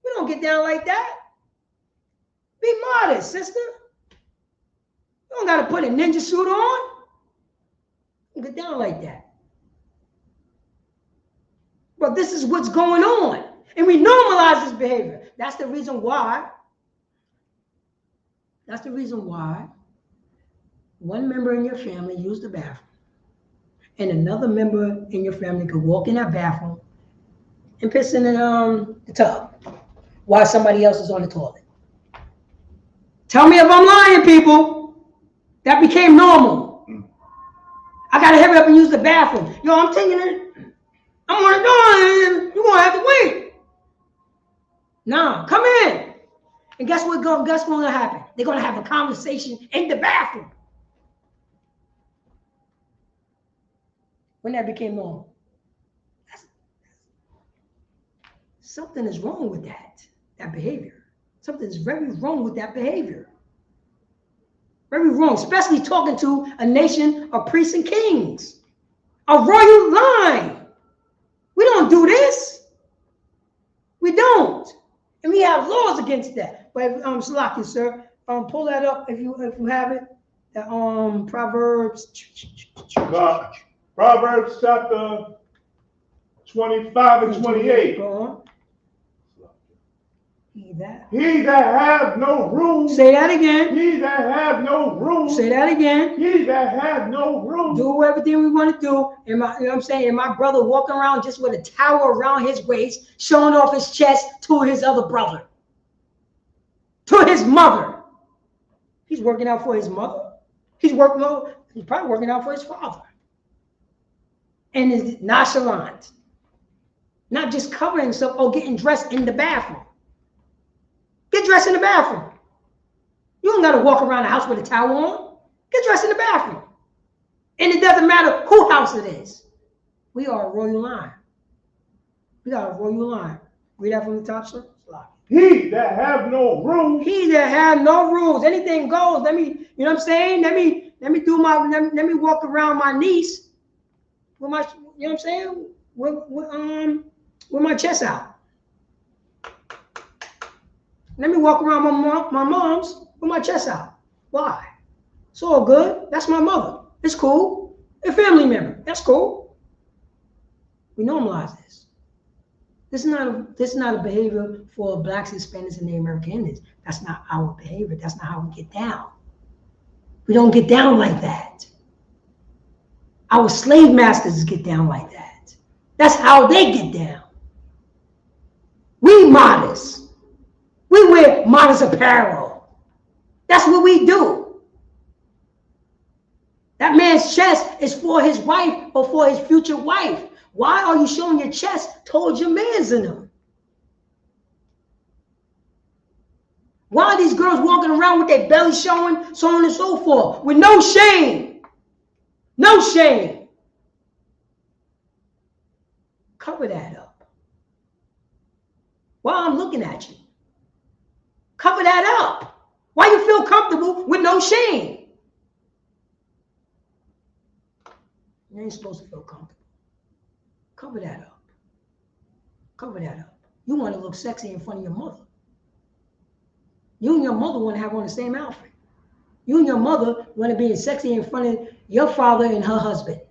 We don't get down like that. Be modest, sister. You don't got to put a ninja suit on. You get down like that. But this is what's going on. And we normalize this behavior. That's the reason why. That's the reason why one member in your family used the bathroom and another member in your family could walk in that bathroom and piss in the tub while somebody else is on the toilet. Tell me if I'm lying, people. That became normal. I got to hurry up and use the bathroom. Yo, I'm taking it. I'm on the door. You're going to have to wait. Nah, come in. And guess what's going to happen? They're going to have a conversation in the bathroom. When that became normal. Something is wrong with that behavior. Something is very wrong with that behavior. Very wrong, especially talking to a nation of priests and kings. A royal line. We don't do this. We don't. And we have laws against that. But Salaki, sir, pull that up if you have it. The Proverbs. Proverbs chapter 25 and 28. Go on. He that have no room. Say that again. He that have no room. Say that again. He that have no room. Do everything we want to do. And you know what I'm saying? And my brother walking around just with a towel around his waist, showing off his chest to his other brother. To his mother. He's working out for his mother. He's probably working out for his father. And is nonchalant. Not just covering himself or getting dressed in the bathroom. Get dressed in the bathroom. You don't got to walk around the house with a towel on. Get dressed in the bathroom. And it doesn't matter whose house it is. We are a royal line. We got a royal line. Read that from the top, sir. He that have no rules. He that have no rules. Anything goes. Let me, you know what I'm saying? Let me walk around my niece with my, you know what I'm saying? With my chest out. Let me walk around my mom's with my chest out. Why? It's all good. That's my mother. It's cool. A family member. That's cool. We normalize this. This is not a behavior for blacks, Hispanics, and Native American Indians. That's not our behavior. That's not how we get down. We don't get down like that. Our slave masters get down like that. That's how they get down. We modest. We wear modest apparel. That's what we do. That man's chest is for his wife or for his future wife. Why are you showing your chest towards your mans in them? Why are these girls walking around with their belly showing, so on and so forth, with no shame? No shame. Cover that up. While I'm looking at you. Cover that up. Why you feel comfortable with no shame? You ain't supposed to feel comfortable. Cover that up. Cover that up. You want to look sexy in front of your mother. You and your mother want to have on the same outfit. You and your mother want to be sexy in front of your father and her husband.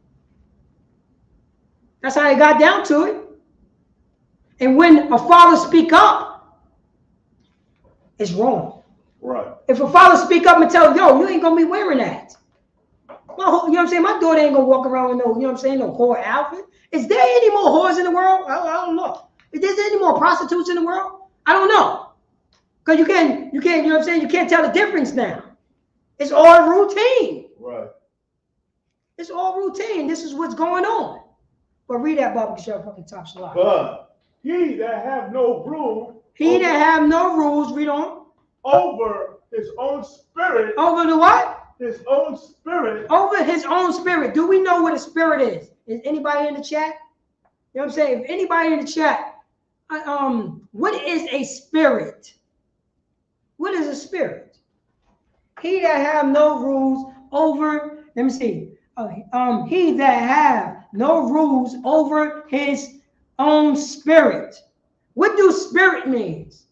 That's how it got down to it. And when a father speak up, it's wrong. Right. If a father speak up and tell, yo, you ain't going to be wearing that. Well, you know what I'm saying? My daughter ain't going to walk around with no, you know what I'm saying, no whore outfit. Is there any more whores in the world? I don't know. Is there any more prostitutes in the world? I don't know. Because you can't, you know what I'm saying? You can't tell the difference now. It's all routine. Right. It's all routine. This is what's going on. But read that Baba Kishore fucking top slide. But he that have no rule. He that have no rules, read on. Over his own spirit. Over the what? His own spirit. Over his own spirit. Do we know what a spirit is? Is anybody in the chat? You know what I'm saying? If anybody in the chat, what is a spirit? What is a spirit? He that have no rules over, let me see. He that have no rules over his own spirit. What do spirit means?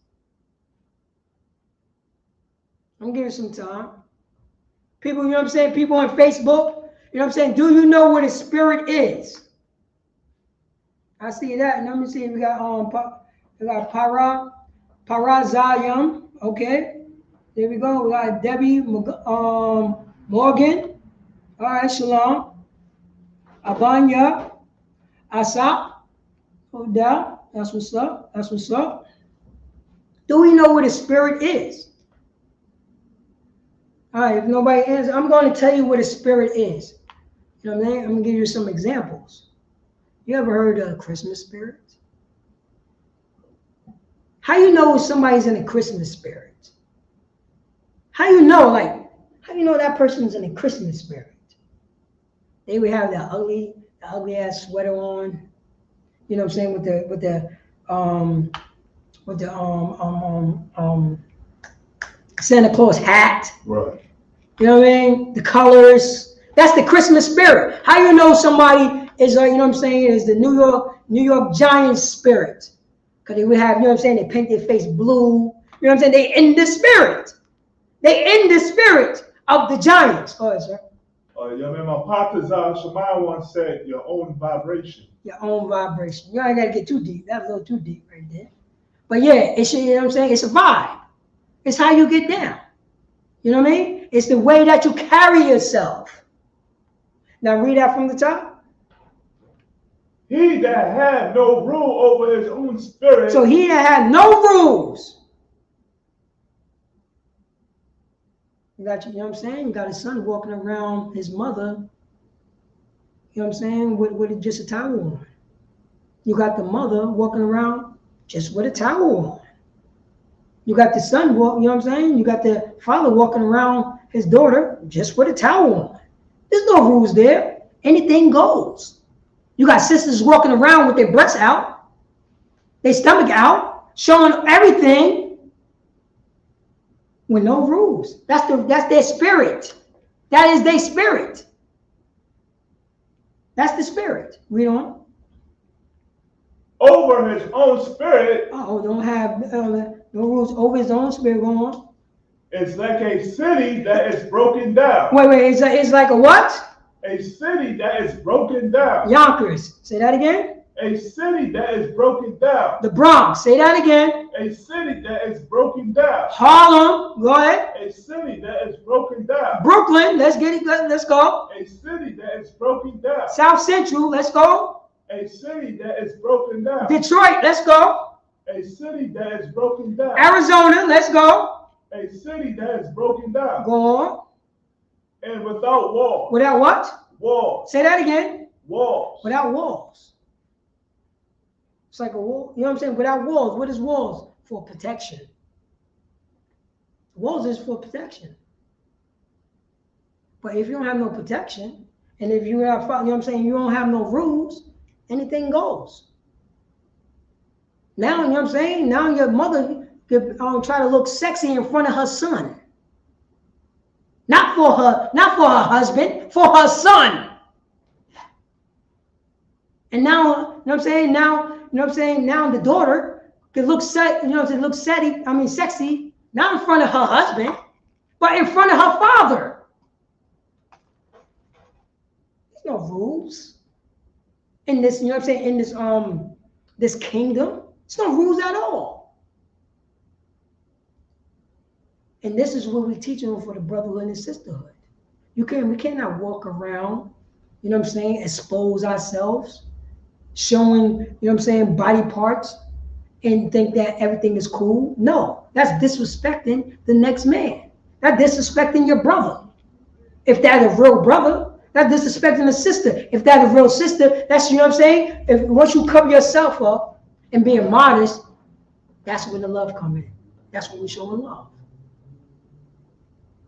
I'm giving some time. People, you know what I'm saying? People on Facebook, you know what I'm saying? Do you know what a spirit is? I see that. Let me see. We got Parazayam. Okay. There we go. We got Debbie Morgan. All right, Shalom. Abanya. Asap. Odell. That's what's up. That's what's up. Do we know what a spirit is? All right, if nobody answers, I'm going to tell you what a spirit is. You know what I mean? I'm going to give you some examples. You ever heard of Christmas spirit? How you know if somebody's in a Christmas spirit? How you know, how you know that person's in a Christmas spirit? They would have the ugly ass sweater on. You know what I'm saying? With the Santa Claus hat. Right. You know what I mean? The colors. That's the Christmas spirit. How you know somebody is, you know what I'm saying, is the New York Giants spirit? Because they would have, you know what I'm saying, they paint their face blue. You know what I'm saying? They in the spirit. They in the spirit of the Giants. Go ahead, sir. Yeah, man, my Patazar Shemai once said, your own vibration. Your own vibration. You ain't got to get too deep. That's a little too deep right there. But yeah, it's, you know what I'm saying? It's a vibe. It's how you get down. You know what I mean? It's the way that you carry yourself. Now read that from the top. He that had no rule over his own spirit. So he that had no rules. You got, you know what I'm saying? You got a son walking around his mother, you know what I'm saying, with just a towel on. You got the mother walking around just with a towel on. You got the son walk, you know what I'm saying? You got the father walking around his daughter just with a towel on. There's no rules there. Anything goes. You got sisters walking around with their breasts out, their stomach out, showing everything with no rules. That's their spirit. That is their spirit. That's the spirit. Read on. Over his own spirit. Oh, don't have no rules over his own spirit. Go on. It's like a city that is broken down. Wait. It's like a what? A city that is broken down. Yonkers. Say that again. A city that is broken down. The Bronx. Say that again. A city that is broken down. Harlem. Go ahead. A city that is broken down. Brooklyn. Let's get it. Let's go. A city that is broken down. South Central. Let's go. A city that is broken down. Detroit. Let's go. A city that is broken down. Arizona. Let's go. a city that is broken down Go on. and without walls. Without what? Walls. Say that again. Walls. Without walls. It's like a wall. You know what I'm saying? Without walls. What is walls? For protection. Walls is for protection. But if you don't have no protection, and if you have, you know what I'm saying, you don't have no rules, anything goes. Now, you know what I'm saying? Now your mother could try to look sexy in front of her son. Not for her husband, for her son. And now, you know what I'm saying? Now, you know what I'm saying? Now the daughter could look sexy, not in front of her husband, but in front of her father. There's no rules in this, you know what I'm saying, in this kingdom. There's no rules at all. And this is what we teach them for the brotherhood and sisterhood. We cannot walk around, you know what I'm saying, expose ourselves, showing, you know what I'm saying, body parts and think that everything is cool. No, that's disrespecting the next man. That's disrespecting your brother. If that's a real brother, that's disrespecting a sister. If that's a real sister, that's, you know what I'm saying, if once you cover yourself up and being modest, that's when the love comes in. That's when we show love.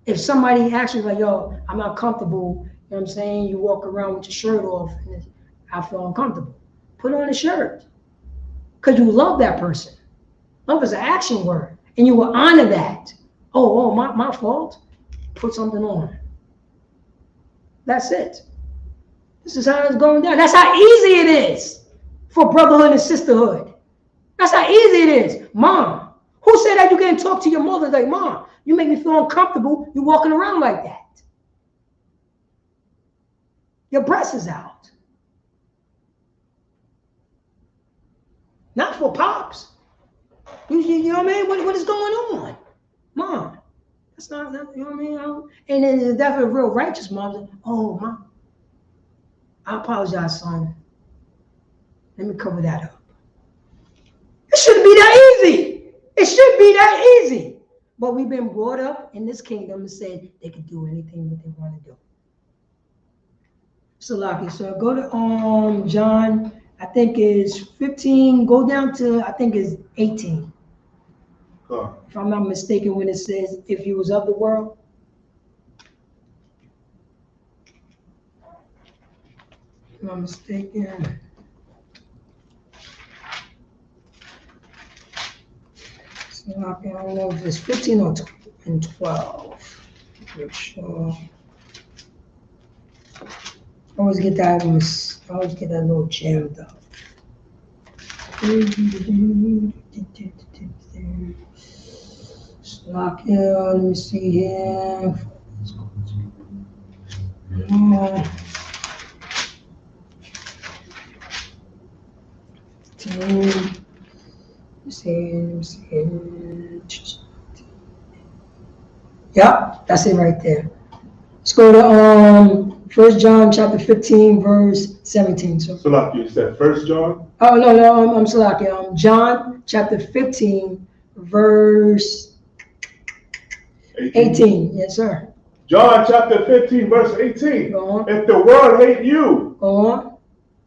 If somebody actually like, yo, I'm not comfortable, you know what I'm saying, you walk around with your shirt off and I feel uncomfortable. Put on a shirt because you love that person. Love is an action word and you will honor that. Oh, my fault. Put something on. That's it. This is how it's going down. That's how easy it is for brotherhood and sisterhood. That's how easy it is. Mom, who said that you can't talk to your mother like, Mom, you make me feel uncomfortable. You walking around like that. Your breast is out. Not for pops. You know what I mean? What is going on? Mom, that's not, you know what I mean? And then that's a real righteous mom. Oh, Mom, I apologize, son. Let me cover that up. It shouldn't be that easy. It should be that easy. But we've been brought up in this kingdom and said they can do anything that they want to do. So, Lucky, so go to John, I think is 15, go down to, I think is 18. If I'm not mistaken, when it says, if he was of the world. If I'm not mistaken. So, I don't know if it's 15 or 12. Make sure. I always get that little jammed up. Lock in, let me see here. Yep, that's it right there. Let's go to 1 John chapter 15, verse 17. So Salaki, you said 1 John? Oh, no, I'm Salaki. John chapter 15, verse 18. Yes, sir. John chapter 15, verse 18. Go on. If the world hate you, Go on.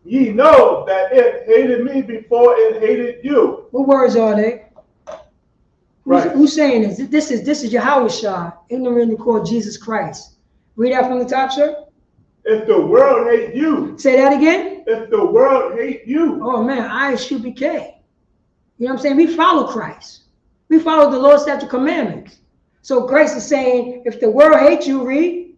ye know that it hated me before it hated you. What words are they? Right. Who's saying this? This is Yahweh Shah, ignorantly called Jesus Christ. Read that from the top, sir. If the world hate you. Say that again. If the world hate you. Oh man, ISUPK. You know what I'm saying? We follow Christ. We follow the Lord's statute commandments. So Christ is saying, if the world hates you, read.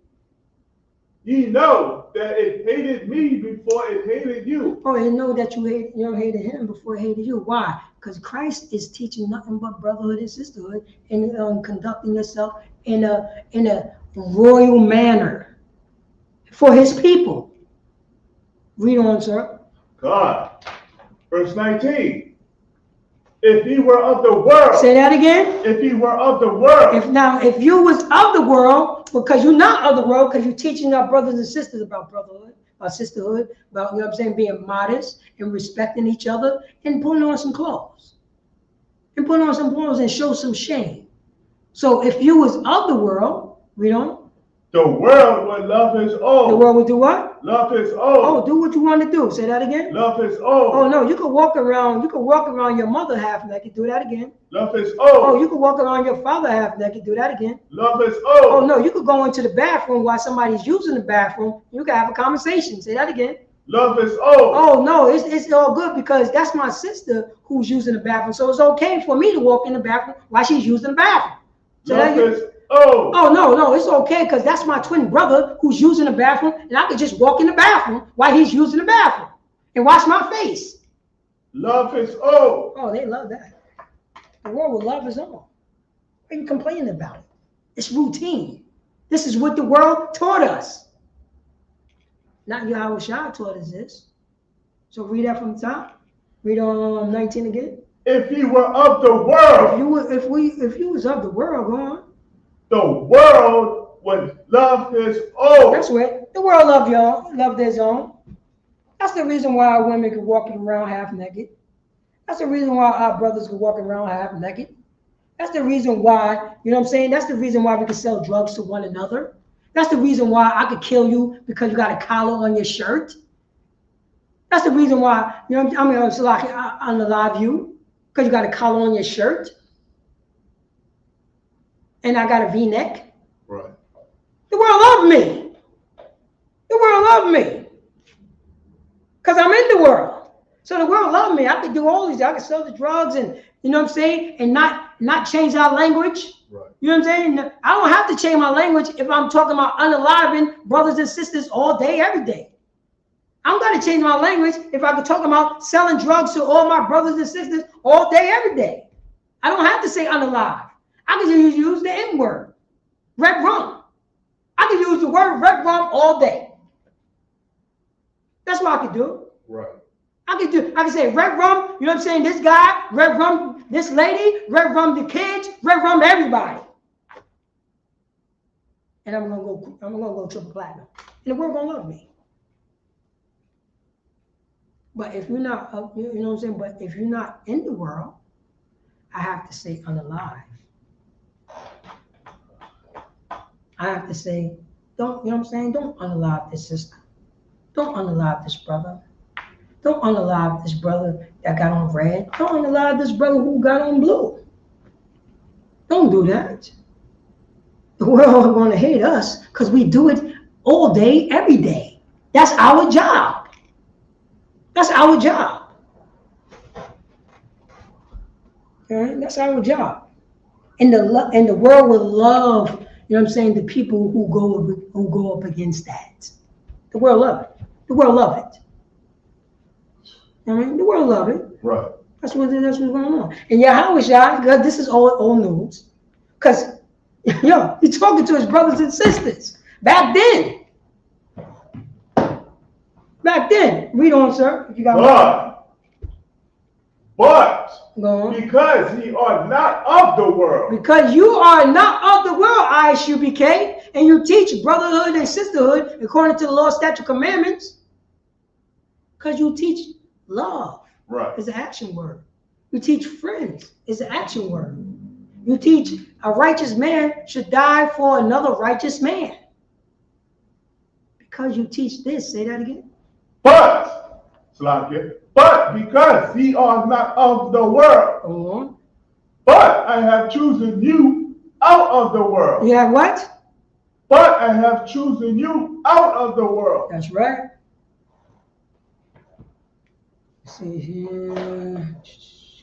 Ye know that it hated me before it hated you. Oh, and know that you hated him before it hated you. Why? Because Christ is teaching nothing but brotherhood and sisterhood and conducting yourself in a royal manner for his people. Read on, sir. God. Verse 19. If he were of the world. Say that again. If he were of the world. If you was of the world, because you're not of the world, because you're teaching our brothers and sisters about brotherhood, about sisterhood, about, you know what I'm saying, being modest and respecting each other and putting on some clothes. And putting on some clothes and show some shame. So if you was of the world, read on. The world would love his own. The world would do what? Love his own. Oh, do what you want to do. Say that again. Love his own. Oh no, you could walk around. You could walk around your mother half naked. Do that again. Love his own. Oh, you could walk around your father half naked. Do that again. Love his own. Oh no, you could go into the bathroom while somebody's using the bathroom. You can have a conversation. Say that again. Love his own. Oh no, it's all good because that's my sister who's using the bathroom. So it's okay for me to walk in the bathroom while she's using the bathroom. Say that again. Oh no, it's okay because that's my twin brother who's using the bathroom, and I could just walk in the bathroom while he's using the bathroom and wash my face. Love his own. Oh, they love that. The world will love his own. What are you complaining about it? It's routine. This is what the world taught us. Not Yahweh Shah taught us this. So read that from the top. Read on 19 again. If he were of the world, if you was of the world, go on. The world would love his own. That's right. The world love y'all, love their own. That's the reason why our women could walk around half naked. That's the reason why our brothers could walk around half naked. That's the reason why, you know what I'm saying? That's the reason why we can sell drugs to one another. That's the reason why I could kill you because you got a collar on your shirt. That's the reason why, you know, I mean, it's like I unalive you because you got a collar on your shirt. And I got a V-neck. Right. The world loved me. The world loved me. Because I'm in the world. So the world loved me. I could do all these. I could sell the drugs and, you know what I'm saying? And not change our language. Right. You know what I'm saying? I don't have to change my language if I'm talking about unaliving brothers and sisters all day, every day. I'm going to change my language if I could talk about selling drugs to all my brothers and sisters all day, every day. I don't have to say unalive. I can just use the N word, red rum. I can use the word red rum all day. That's what I can do. Right. I can say red rum, you know what I'm saying? This guy, red rum, this lady, red rum the kids, red rum everybody. And I'm gonna go triple platinum. And the world gonna love me. But if you're not you know what I'm saying? But if you're not in the world, I have to say unalive. I have to say, don't, you know what I'm saying? Don't unalive this sister. Don't unalive this brother. Don't unalive this brother that got on red. Don't unalive this brother who got on blue. Don't do that. The world is going to hate us because we do it all day, every day. That's our job. That's our job. All right? That's our job. And the world will love, you know what I'm saying, the people who go up against that. The world love it. The world love it. I mean, the world love it. Right. That's what's going on. And Yahweh Shah, God, this is all news. Because, yo, he's talking to his brothers and sisters. Back then. Read on, sir. If you got But go on. because ye are not of the world. Because you are not of the world, ISUBK, and you teach brotherhood and sisterhood according to the law, statute, commandments. Because you teach love. Right. It's an action word. You teach friends. It's an action word. You teach a righteous man should die for another righteous man. Because you teach this. Say that again. But because ye are not of the world. Go on. But I have chosen you out of the world. You have what? But I have chosen you out of the world. That's right. Let's see here.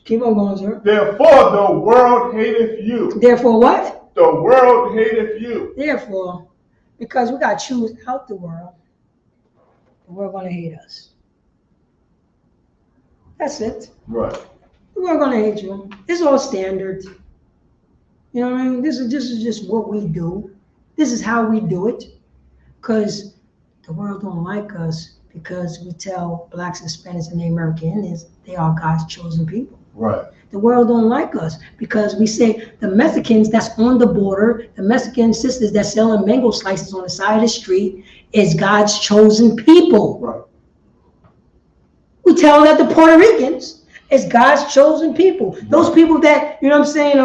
Keep on going, sir. Therefore the world hateth you. Therefore what? The world hateth you. Therefore, because we got to choose out the world going to hate us. That's it. Right. We're going to hate you. It's all standard. You know what I mean? This is just what we do. This is how we do it. Because the world don't like us because we tell blacks, Hispanics, and the American Indians they are God's chosen people. Right. The world don't like us because we say the Mexicans that's on the border, the Mexican sisters that's selling mango slices on the side of the street is God's chosen people. Right. We tell that the Puerto Ricans It's God's chosen people. Those people that, you know what I'm saying,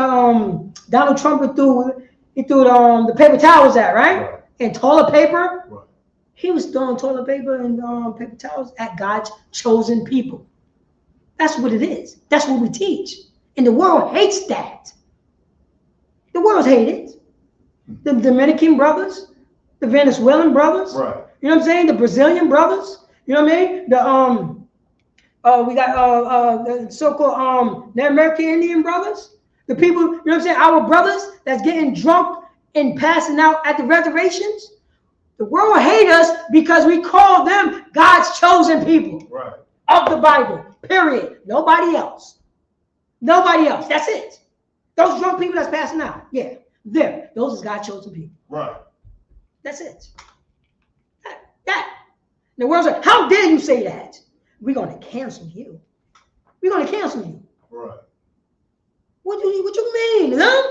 Donald Trump threw the paper towels at, right? And toilet paper. Right. He was throwing toilet paper and paper towels at God's chosen people. That's what it is. That's what we teach. And the world hates that. The world hates it. The Dominican brothers, the Venezuelan brothers, right. You know what I'm saying? The Brazilian brothers, you know what I mean? We got the so-called Native American Indian brothers, the people, you know what I'm saying? Our brothers that's getting drunk and passing out at the reservations. The world hates us because we call them God's chosen people, right, of the Bible, period. Nobody else. Nobody else. That's it. Those drunk people that's passing out, yeah, them. Those is God's chosen people. Right. That's it. That. The world's like, how dare you say that? We're going to cancel you. We're going to cancel you. Right. What you mean, huh?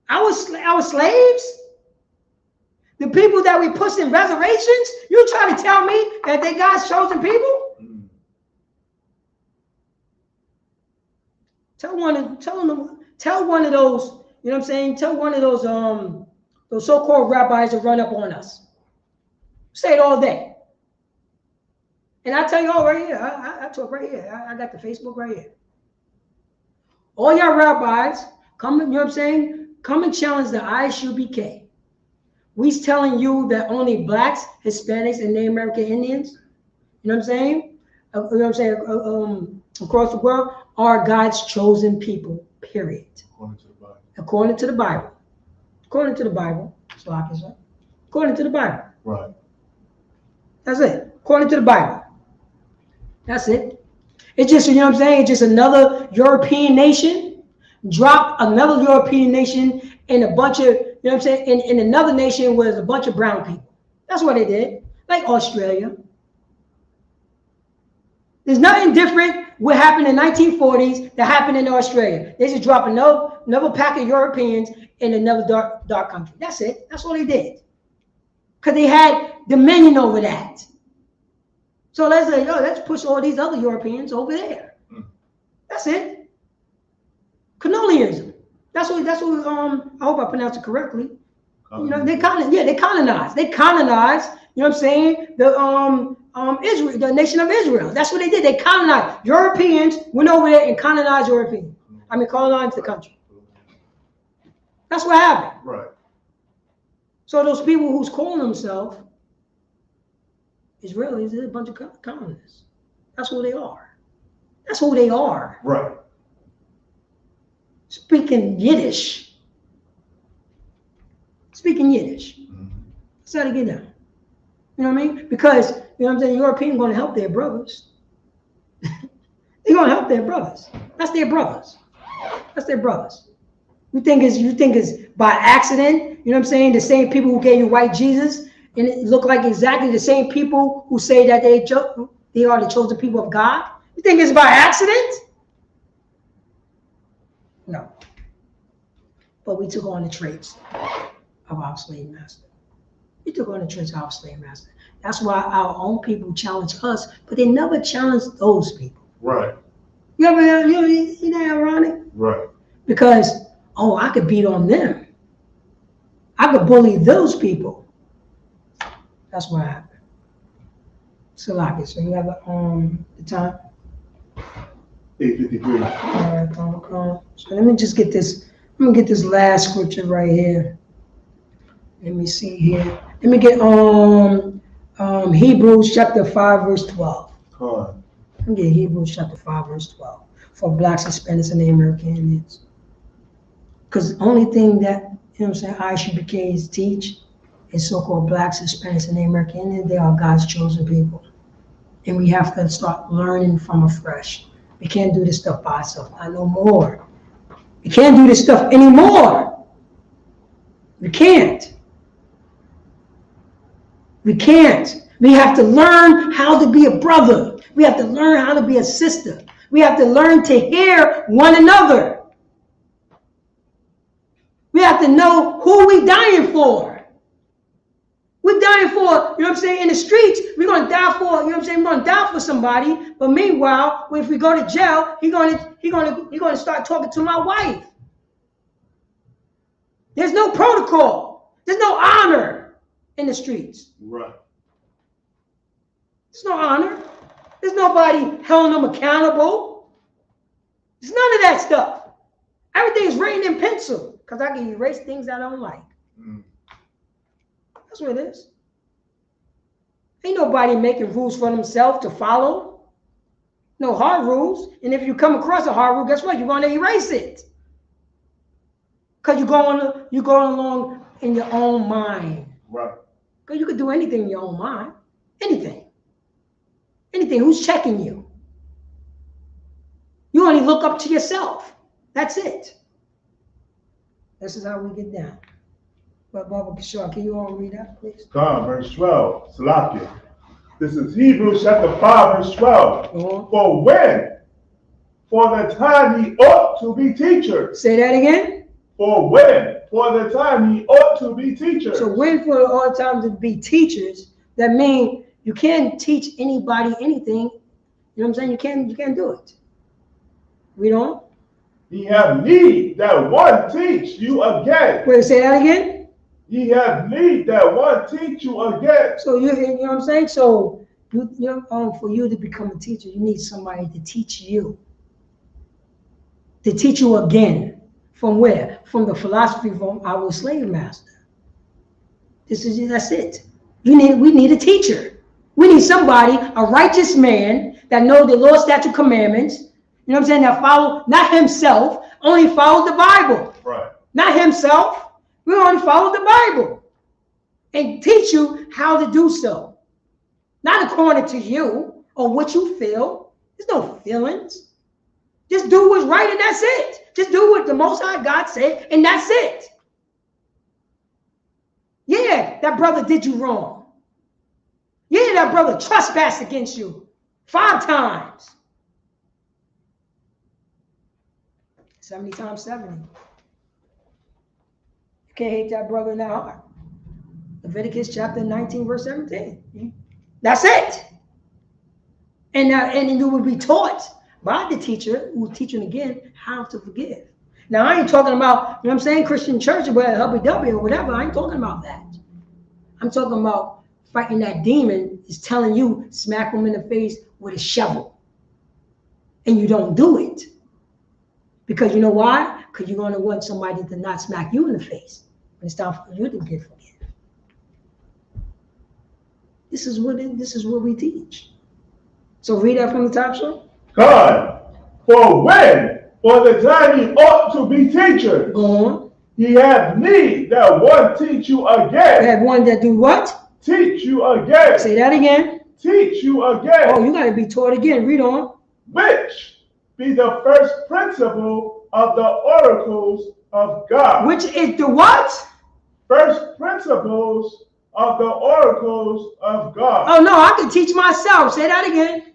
Our slaves? The people that we put in reservations? You trying to tell me that they God's chosen people? Mm. Tell one of those, you know what I'm saying? Tell one of those so-called rabbis to run up on us. Say it all day. And I tell you all right here, I talk right here. I got the Facebook right here. All y'all rabbis, come, you know what I'm saying? Come and challenge the ISUBK. We's telling you that only blacks, Hispanics, and Native American Indians, you know what I'm saying? Across the world are God's chosen people, period. According to the Bible. According to the Bible. According to the Bible. Right. That's it. According to the Bible. That's it. It's just, you know what I'm saying? It's just another European nation. Drop another European nation in a bunch of, you know what I'm saying? In another nation where there's a bunch of brown people. That's what they did. Like Australia. There's nothing different what happened in the 1940s that happened in Australia. They just dropped another pack of Europeans in another dark country. That's it. That's all they did. Because they had dominion over that. So let's say, let's push all these other Europeans over there. That's it. Colonialism. That's what I hope I pronounced it correctly. You know, they colonized. They colonized, you know what I'm saying? Israel, the nation of Israel. That's what they did. They colonized. Europeans went over there and colonized colonized the country. That's what happened. Right. So those people who's calling themselves Israelis, they're a bunch of colonists. That's who they are. That's who they are. Right. Speaking Yiddish. Mm-hmm. That's how to get down. You know what I mean? Because, you know what I'm saying, Europeans going to help their brothers. They're going to help their brothers. That's their brothers. That's their brothers. You think it's by accident, you know what I'm saying? The same people who gave you white Jesus, and it look like exactly the same people who say that they are the chosen people of God. You think it's by accident? No. But we took on the traits of our slave master. We took on the traits of our slave master. That's why our own people challenge us, but they never challenge those people. Right. You know that ironic? Right. Because, I could beat on them. I could bully those people. That's what happened. So you have the time? 8:53. All right, so let me just get this. I'm gonna get this last scripture right here. Let me see here. Let me get Hebrews chapter 5, verse 12. Let me get Hebrews chapter 5, verse 12 for blacks, Hispanics, and Native American Indians. Because the only thing that, you know what I'm saying, ISUBKs teach is so-called blacks, Hispanics, and Native American Indians. They are God's chosen people. And we have to start learning from afresh. We can't do this stuff by ourselves. Not no more. We can't do this stuff anymore. We can't. We can't. We have to learn how to be a brother. We have to learn how to be a sister. We have to learn to hear one another. We have to know who we dying for. We're dying for, you know what I'm saying, in the streets, we're going to die for, you know what I'm saying, we're going to die for somebody. But meanwhile, if we go to jail, he's going to start talking to my wife. There's no protocol. There's no honor in the streets. Right. There's no honor. There's nobody holding them accountable. There's none of that stuff. Everything is written in pencil because I can erase things I don't like. That's what it is. Ain't nobody making rules for themselves to follow. No hard rules. And if you come across a hard rule, guess what? You're going to erase it. Because you're going along in your own mind. Right. Because you could do anything in your own mind. Anything. Anything. Who's checking you? You only look up to yourself. That's it. This is how we get down. But Baba Kishore, can you all read that, please? God, verse 12. Salakia. This is Hebrews chapter 5, verse 12. For when? For the time ye ought to be teachers. Say that again. For when? For the time ye ought to be teachers. So when for all time to be teachers, that means you can't teach anybody anything. You know what I'm saying? You can't do it. Read on. Ye have need that one teach you again. Wait, say that again. Ye have need that one teach you again. So you know what I'm saying? So for you to become a teacher, you need somebody to teach you. To teach you again. From where? From the philosophy from our slave master. That's it. We need a teacher. We need somebody, a righteous man that knows the law, statute, commandments. You know what I'm saying? That follow, not himself, only follow the Bible. Right. Not himself. We only follow the Bible. And teach you how to do so. Not according to you or what you feel. There's no feelings. Just do what's right and that's it. Just do what the Most High God said and that's it. Yeah, that brother did you wrong. Yeah, that brother trespassed against you 5 times. 70 times 70. You can't hate that brother in that heart. Leviticus chapter 19, verse 17. That's it. And you will be taught by the teacher who will teach you again how to forgive. Now, I ain't talking about, you know what I'm saying, Christian church or hubby-dubby or whatever. I ain't talking about that. I'm talking about fighting that demon is telling you, smack him in the face with a shovel. And you don't do it. Because you know why? Because you're going to want somebody to not smack you in the face. When it's time for you to get forgiven. This is what we teach. So read that from the top, sir. God, for when? For the time ye ought to be teachers. Go on. Ye have need that one teach you again. You have one that do what? Teach you again. Say that again. Teach you again. Oh, you got to be taught again. Read on. Which be the first principle of the oracles of God. Which is the what? First principles of the oracles of God. Oh, no, I can teach myself. Say that again.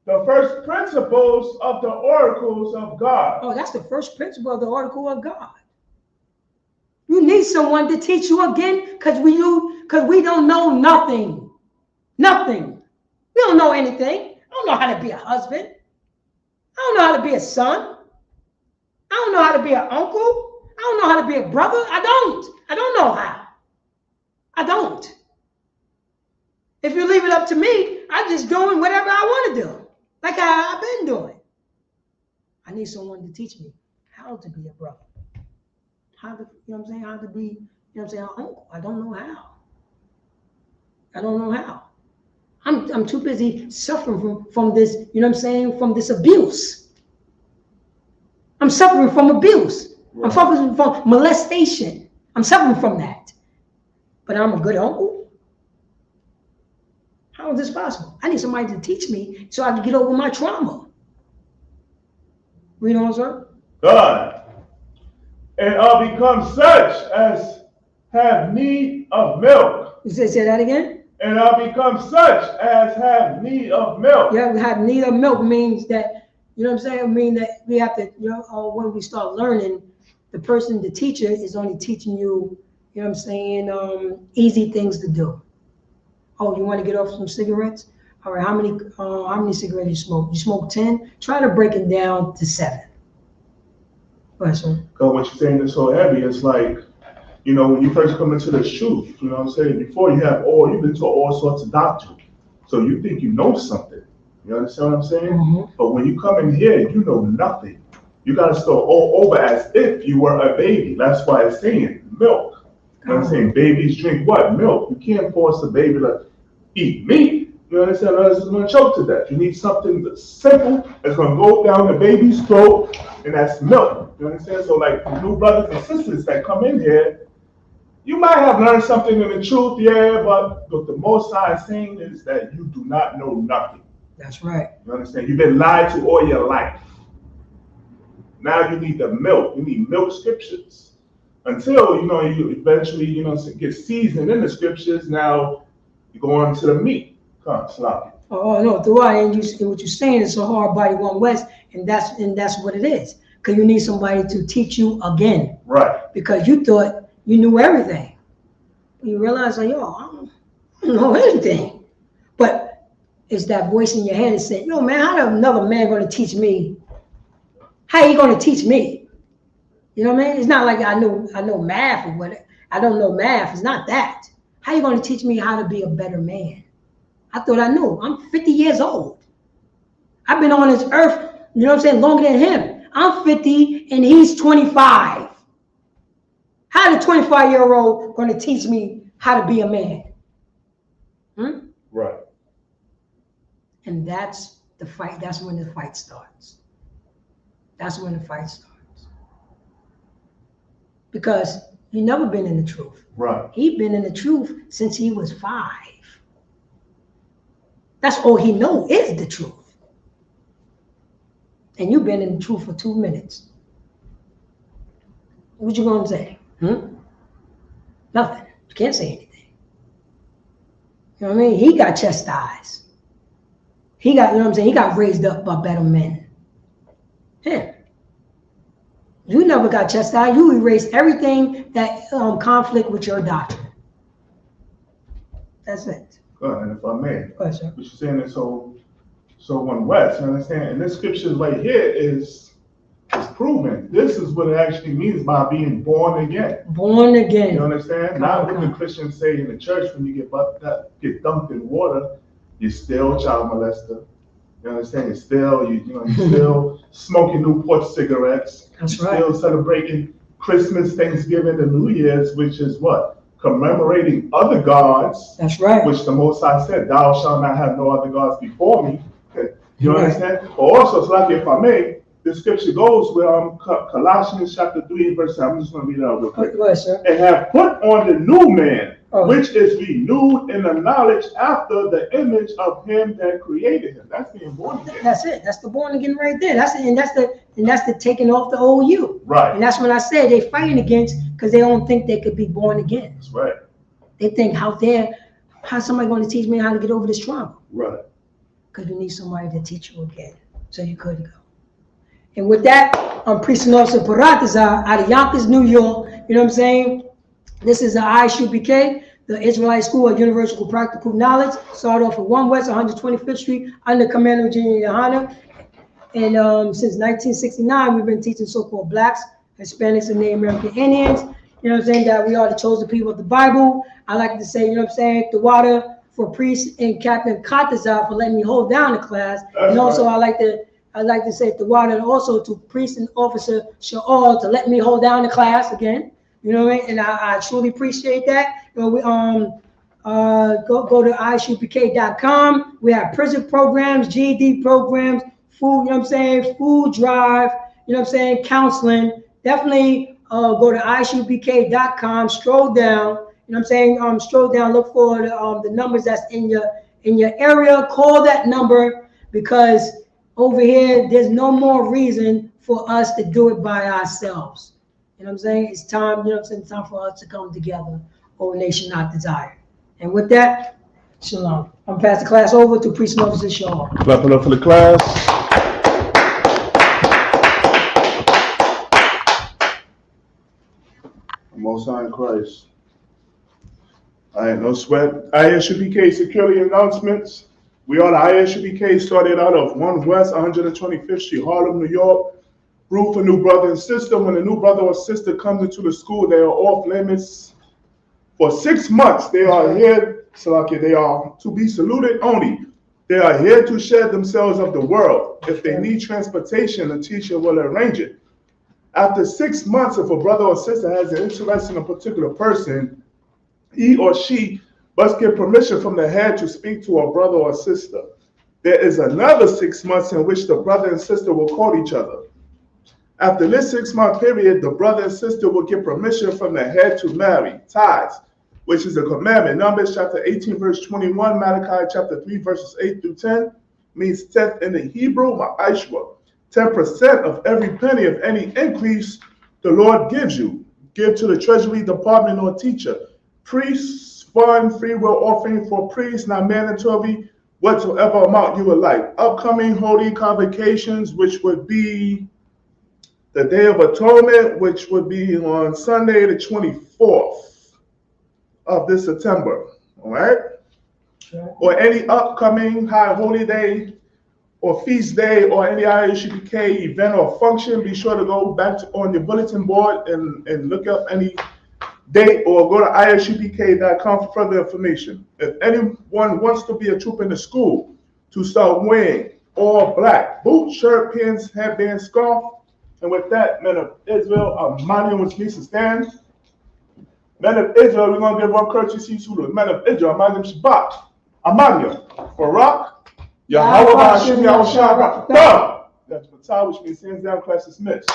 The first principles of the oracles of God. Oh, that's the first principle of the oracle of God. You need someone to teach you again because we don't know nothing. Nothing. We don't know anything. I don't know how to be a husband. I don't know how to be a son. I don't know how to be an uncle. I don't know how to be a brother. I don't know how. I don't. If you leave it up to me, I'm just doing whatever I want to do. Like I've been doing. I need someone to teach me how to be a brother. How to, you know what I'm saying? How to be, you know what I'm saying, an uncle. I don't know how. I don't know how. I'm too busy suffering from this, you know what I'm saying, from this abuse. I'm suffering from abuse. Right. I'm suffering from molestation. I'm suffering from that. But I'm a good uncle? How is this possible? I need somebody to teach me so I can get over my trauma. Read on, sir. God, and are become such as have need of milk. You say that again? And are become such as have need of milk. Yeah, we have need of milk means that, you know what I'm saying? I mean that we have to, you know, when we start learning, the teacher is only teaching you, you you know what I'm saying, easy things to do. Oh, you want to get off some cigarettes? All right, how many cigarettes you smoke? You smoke 10? Try to break it down to 7. Question. Because what you're saying is so heavy, it's like, you know, when you first come into the truth, you know what I'm saying? Before you've been taught all sorts of doctrine. So you think you know something. You understand what I'm saying? Mm-hmm. But when you come in here, you know nothing. You got to start all over as if you were a baby. That's why it's saying milk. You know what I'm saying? Babies drink what? Milk. You can't force a baby to eat meat. You understand? Otherwise, it's going to choke to death. You need something that's simple, that's going to go down the baby's throat, and that's milk. You understand? So, like, new brothers and sisters that come in here, you might have learned something in the truth, yeah, but what the Most High is saying is that you do not know nothing. That's right. You understand? You've been lied to all your life. Now you need the milk. You need milk scriptures. Until, you know, you eventually, you know, get seasoned in the scriptures, now you go on to the meat. Come on, Sloppy. Oh no, throughout, and what you're saying is a hard body one west, and that's what it is. Because you need somebody to teach you again. Right. Because you thought you knew everything. You realize, like, yo, I don't know anything. But it's that voice in your head that said, yo, man, how another man going to teach me? How you going to teach me? You know what I mean? It's not like I know math or what. I don't know math. It's not that. How you going to teach me how to be a better man? I thought I knew. I'm 50 years old. I've been on this earth, you know what I'm saying, longer than him. I'm 50 and he's 25. How the 25-year-old going to teach me how to be a man? Right. And that's the fight. That's when the fight starts. That's when the fight starts. Because he never been in the truth. Right. He been in the truth since he was 5. That's all he know is the truth. And you've been in the truth for 2 minutes. What you gonna say? Nothing. You can't say anything. You know what I mean? He got chastised. He got, you know what I'm saying? He got raised up by better men. Him. You never got chastised. You erased everything that conflict with your doctrine. That's it. Good. And if I may, What you're saying is so one west, you understand? And this scripture right here is proven. This is what it actually means by being born again. Born again. You understand? Not what the Christians say in the church when you get dunked in water, you're still a child molester. You understand? You're still, you're still smoking Newport cigarettes. That's you're right. Still celebrating Christmas, Thanksgiving, and New Year's, which is what? Commemorating other gods. That's right. Which the Most High said, thou shalt not have no other gods before me. You Right. understand? But also, it's like, if I may, the scripture goes with Colossians chapter 3 verse 7. I'm just going to read it out real quick. Go ahead, sir. And have put on the new man, Oh. which is renewed in the knowledge after the image of him that created him. That's being born again. That's it. That's the born again right there. That's the taking off the old you. Right. And that's when I said they fighting against because they don't think they could be born again. That's right. They think how's somebody going to teach me how to get over this trauma? Right. Because you need somebody to teach you again, so you could go. And with that, I'm Priest Officer Paratazar out of Yonkers, New York. You know what I'm saying? This is the ISUPK, the Israelite School of Universal Practical Knowledge. Started off at 1 West 125th Street under Commander Virginia Yohana. And since 1969, we've been teaching so-called Blacks, Hispanics, and Native American Indians. You know what I'm saying? That we are the chosen people of the Bible. I like to say, you know what I'm saying? The water for Priest and Captain Katazar for letting me hold down the class. That's and also, right. I like to say the water, and also to Priest and Officer Shaul to let me hold down the class again. You know what I mean? And I truly appreciate that. You know, we go to ishupk.com. We have prison programs, GED programs, food, you know what I'm saying, food drive, you know what I'm saying, counseling. Definitely go to ishupk.com, stroll down, you know what I'm saying, stroll down, look for the numbers that's in your area. Call that number, because over here, there's no more reason for us to do it by ourselves. You know what I'm saying? It's time, you know what I'm saying, time for us to come together, O nation not desire. And with that, shalom. I'm pass the class over to Priest and Officer Shaul. Clap it up for the class. Most High in Christ. All right, no sweat. ISUPK security announcements. We are the ISUPK, started out of 1 West 125th Street, Harlem, New York. Room for new brother and sister. When a new brother or sister comes into the school, they are off limits. For 6 months, they are here, Salaki, they are to be saluted only. They are here to shed themselves of the world. If they need transportation, the teacher will arrange it. After 6 months, if a brother or sister has an interest in a particular person, he or she must get permission from the head to speak to a brother or sister. There is another 6 months in which the brother and sister will call each other. After this 6-month period, the brother and sister will get permission from the head to marry, tithes, which is a commandment. Numbers chapter 18, verse 21, Malachi chapter 3, verses 8 through 10, means tenth in the Hebrew, ma'ashwa. 10% of every penny of any increase the Lord gives you. Give to the treasury department or teacher. Priests fund free will offering for priests, not mandatory, whatsoever amount you would like. Upcoming holy convocations, which would be the Day of Atonement, which would be on Sunday the 24th of this September, all right? Or any upcoming high holy day or feast day or any ISUPK event or function, be sure to go back on your bulletin board and look up any date or go to isupk.com for further information. If anyone wants to be a troop in the school to start wearing all black, boot, shirt, pins, headband, scarf, and with that, men of Israel, Amania, which means to stand. Men of Israel, we're going to give one courtesy to the men of Israel, Amania Shabbat, Amania, Barak, Yahweh Hashem, Yahweh Shabbat. That's Fatah, which means hands down, class dismissed.